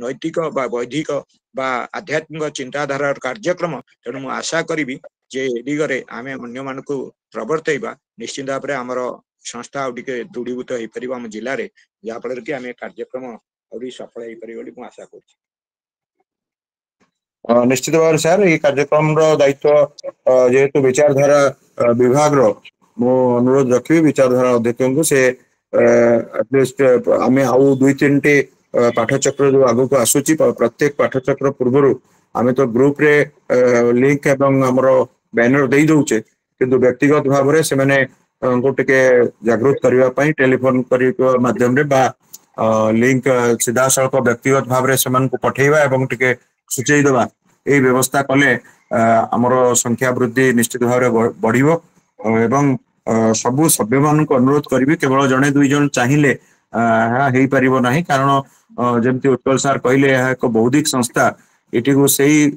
नैतिक बौद्धिक आध्यात्मिक चिंताधारा कार्यक्रम तेणु मुझे आशा करी जे दिगरे आम अन्य मान प्रवर्तवा निश्चित भाव में आमर संस्था आगे दृढ़ीभूत हो पार आम जिले में जहाँफल कि आम कार्यक्रम आहरी सफल हो पार मुझे आशा कर निश्चित भाव सर ये कार्यक्रम दायित्व जेहेतु विचारधारा विभाग मो अनुरोध रखी विचारधारा अध्यक्ष को से एटलिस्ट आम आउ 2-3 टी पाठचक्र जो आगु को आसूची प्रत्येक पाठचक्र पूर्व आम तो ग्रुप रे लिंक एवं आमर बैनर दे दौचे किंतु व्यक्तिगत भाव में से टिके जागृत करने टेलीफोन माध्यम लिंक सीधा सड़क व्यक्तिगत भाव में से पठेवा एवं टिके सूचई देवा ये व्यवस्था कले आमर संख्या वृद्धि निश्चित भाव में बढ़िबो एवं सबु सभ्य मान अनुरोध करी केवल जड़े 2 जन चाहिए हो पार ना कारण जमती उत्कल सार कहले एक बौद्धिक संस्था ये को सही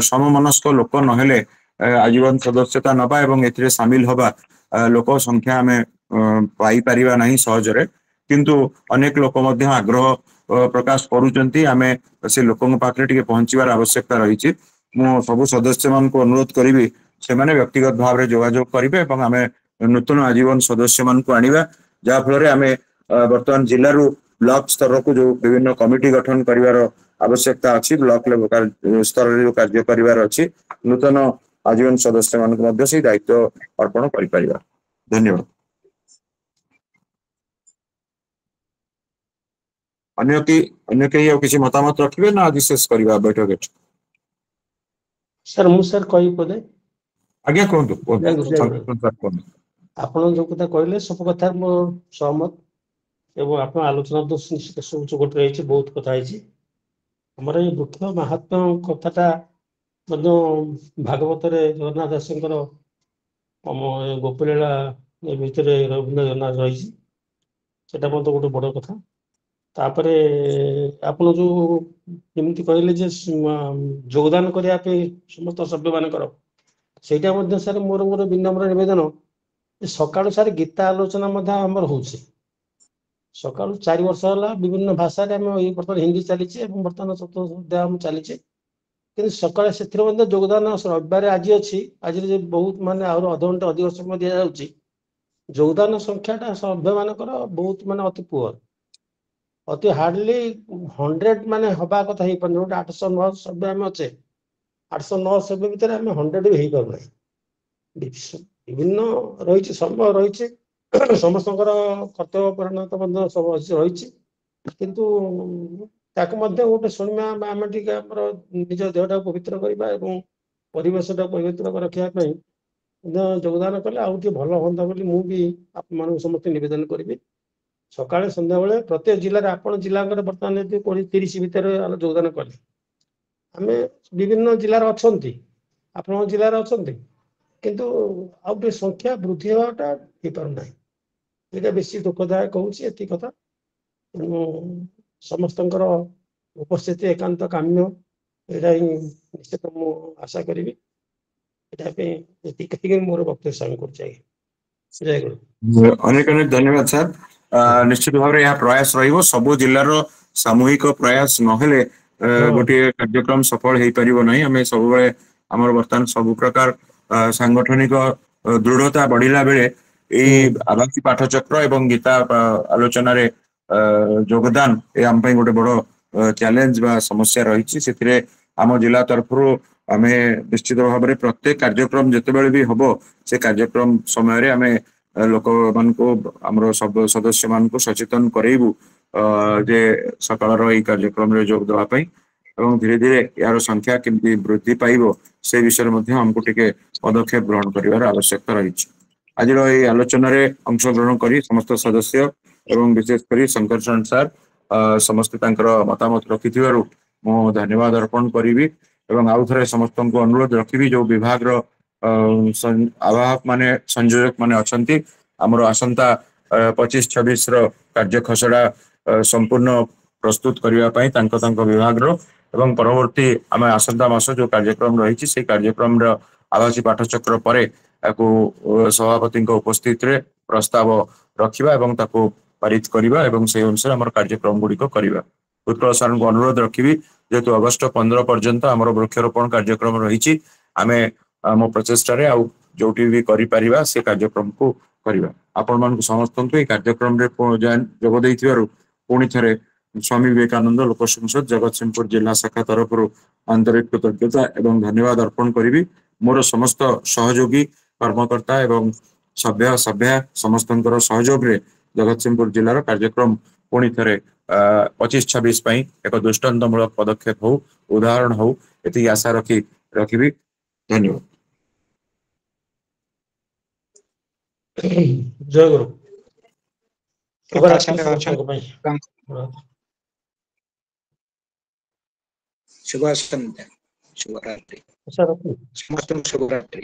सममनस्क लोक नहेले आजीवन सदस्यता नबा एवं ए सामिल हवा लोक संख्या आम पाई पारिबा नहीं सहजरे किंतु अनेक लोक आग्रह प्रकाश करुचंती आमे से लोकों पाखरे टिके पहुंचीबार आवश्यकता रही मु सबु सदस्य मान को अनुरोध करी से माने व्यक्तिगत भाव में जोगाजोग करेंगे और आम नूतन आजीवन सदस्य मान को आनिबा जहाँ फल आम बर्तमान जिलूर ब्लॉक स्तर को जो विभिन्न कमिटी गठन करिवार आवश्यकता अच्छी ब्लॉक लेवल स्तर जो कार्य करिवार अच्छी नूतन आजीवन सदस्य मान को से दायित्व अर्पण करि परिबा। धन्यवाद। अन्य कहीं और किसी मतामत रखिबे ना आज शेष करबा बैठक सर मु सर कहि पदे आज्ञा कोंतु जय गुरु जय गुरु कोंतु आपण जो कथा कहले सब कथा मो सहमत एवं आपण आलोचना तो निश्चित सब चोट रही बहुत कथा है हमर ये वृक्ष महात्मा कथाटा भागवत जगन्नाथ दासଙ୍କର गोपीलीला ଭିତରେ ରବୀନ୍ଦ୍ର ଜଗନ୍ନାଥ ରହିଛି ସେଟା ମଧ୍ୟ ଗୋଟେ ବଡ଼ କଥା ତାପରେ ଆପଣ ଯୋଉ ଯେମିତି କହିଲେ ଯେ ଯୋଗଦାନ କରିବା ପାଇଁ ସମସ୍ତ ସଭ୍ୟମାନଙ୍କର ସେଇଟା ମଧ୍ୟ ସାର୍ ମୋର ବିନମ୍ର ନିବେଦନ ଯେ ସକାଳୁ ସାର୍ ଗୀତା ଆଲୋଚନା ମଧ୍ୟ ଆମର ହଉଛି ସକାଳୁ 4 ବର୍ଷ ହେଲା ବିଭିନ୍ନ ଭାଷାରେ ଆମେ ଏଇ ବର୍ତ୍ତମାନ ହିନ୍ଦୀ ଚାଲିଛି ଏବଂ ବର୍ତ୍ତମାନ ସପ୍ତମ ଅଧ୍ୟାୟ ଚାଲିଛି କିନ୍ତୁ ସକାଳେ ସେଥିରେ ମଧ୍ୟ ଯୋଗଦାନ ରବିବାର ଆଜି ଅଛି ଆଜିରେ ବହୁତ ମାନେ ଆହୁରି ଅଧଘଣ୍ଟା ଅଧିକ ସମୟ ଦିଆଯାଉଛି ଯୋଗଦାନ ସଂଖ୍ୟାଟା ସଭ୍ୟମାନଙ୍କର ବହୁତ ମାନେ ଅତି ପୁଅର ଅତି ହାର୍ଡଲି 100 ମାନେ ହବା କଥା ହେଇପାରୁନି ଗୋଟେ 809 ସଭ୍ୟ ଆମେ ଅଛେ 809 ସଭ୍ୟ ଭିତରେ ଆମେ 100 ବି ହେଇପାରୁନାହିଁ ବିଭିନ୍ନ ରହିଛି ସମୟ ରହିଛି ସମସ୍ତଙ୍କର କର୍ତ୍ତବ୍ୟ ପରିଣତ ମଧ୍ୟ ସବୁ ରହିଛି କିନ୍ତୁ ତାକୁ ମଧ୍ୟ ଗୋଟେ ଶୁଣିବା ଆମେ ଟିକେ ଆମର ନିଜ ଦେହଟାକୁ ପବିତ୍ର କରିବା ଏବଂ ପରିବେଶଟାକୁ ପବିତ୍ର ରଖିବା ପାଇଁ ଯୋଗଦାନ କଲେ ଆଉ ଟିକେ ଭଲ ହୁଅନ୍ତା ବୋଲି ମୁଁ ବି ଆପଣମାନଙ୍କୁ ସମସ୍ତେ ନିବେଦନ କରିବି ସକାଳେ ସନ୍ଧ୍ୟାବେଳେ ପ୍ରତ୍ୟେକ ଜିଲ୍ଲାରେ ଆପଣ ଜିଲ୍ଲାଙ୍କର ବର୍ତ୍ତମାନ 20-30 ଭିତରେ ଯୋଗଦାନ କଲେ ଆମେ ବିଭିନ୍ନ ଜିଲ୍ଲାରେ ଅଛନ୍ତି ଆପଣଙ୍କ ଜିଲ୍ଲାରେ ଅଛନ୍ତି କିନ୍ତୁ ଆଉ ଟିକେ ସଂଖ୍ୟା ବୃଦ୍ଧି ହେବାଟା ହେଇପାରୁନାହିଁ ଏଇଟା ବେଶୀ ଦୁଃଖଦାୟକ ହେଉଛି ଏତିକି କଥା ତେଣୁ ସମସ୍ତଙ୍କର ଉପସ୍ଥିତି ଏକାନ୍ତ କାମ୍ୟ ଏଇଟା ହିଁ ନିଶ୍ଚିତ ମୁଁ ଆଶା କରିବି ଏଟା ପାଇଁ ଏତିକି କହିକି ମୋର ବକ୍ତବ୍ୟ ସାଙ୍ଗ କରୁଛି ଆଜ୍ଞା ଜୟ ଗୁରୁ अनेक अनेक धन्यवाद सर निश्चित भाव में यह प्रयास रहिबो सबो जिल्लार सामूहिक प्रयास नहेले गोटे कार्यक्रम सफल हेई परिबो नाही हमें सब बेले हमर वर्तमान सब प्रकार सांगठनिक दृढ़ता बढ़िला बेले ए आभासी पाठचक्र एवं गीता आलोचना रे योगदान ए हम पई गोटे बड़ो चैलेंज बा समस्या रही से आम जिला तरफ आमे निश्चित भाव में प्रत्येक कार्यक्रम जिते बेले भी हबो से कार्यक्रम समय रे आमे लोक मान को आमर सब सदस्य मान को सचेतन करेबू जे सकाळ ये कार्यक्रम रे जोग देवा पई एवं धीरे धीरे यार संख्या केमती वृद्धि पाइबो से विषय मध्ये हमको टिके पदक्षेप ग्रहण करिवार आवश्यकता रही आज ये आलोचना रे अंशग्रहण करी समस्त सदस्य एवं विशेष करी शंकर शरण सर समस्त तांकर मतामत रखिथिबारु मो धन्यवाद अर्पण करिवि एवं आउ थरे समस्त को अनुरोध रखिवि जो विभाग रो आवाहक माने संयोजक माने अछंती हमरो आसंता 25-26 रो कार्य खसड़ा संपूर्ण प्रस्तुत करिवा पई तांको विभाग रो एवं परवर्ती आमे आसंता मास जो कार्यक्रम रही से कार्यक्रम रो आवासी पाठचक्र परे ताको सभापति उपस्थित रे प्रस्ताव रखिबा एवं ताको पारित करिबा एवं से अनुसार हमर कार्यक्रम गुडी को करिबा उत्कल सर को अनुरोध रखिबि जेतु अगस्त 15 पर्यंत हमर वृक्षरोपण कार्यक्रम रही आमे मो प्रचेष्टा रे आउ जोटी भी करि परिबा से कार्यक्रम को करिबा आपण मान समस्त को ए कार्यक्रम रे जोग दैथिबारु पुणी थरे स्वामी विवेकानंद लोक संसद जगतसिंहपुर जिला शाखा तरफ आंतरिक कृतज्ञता एवं धन्यवाद अर्पण करी मोर समस्त सहयोगी कर्मकर्ता एवं सभ्य समस्त सहयोग रे जगतसिंहपुर जिलार कार्यक्रम पुणी थरे 25-26 एक दृष्टांतमूलक पदक्षेप हो उदाहरण हो एति आशा रखी धन्यवाद जय गुरु शुभरात्रि समस्त शुभरात्रि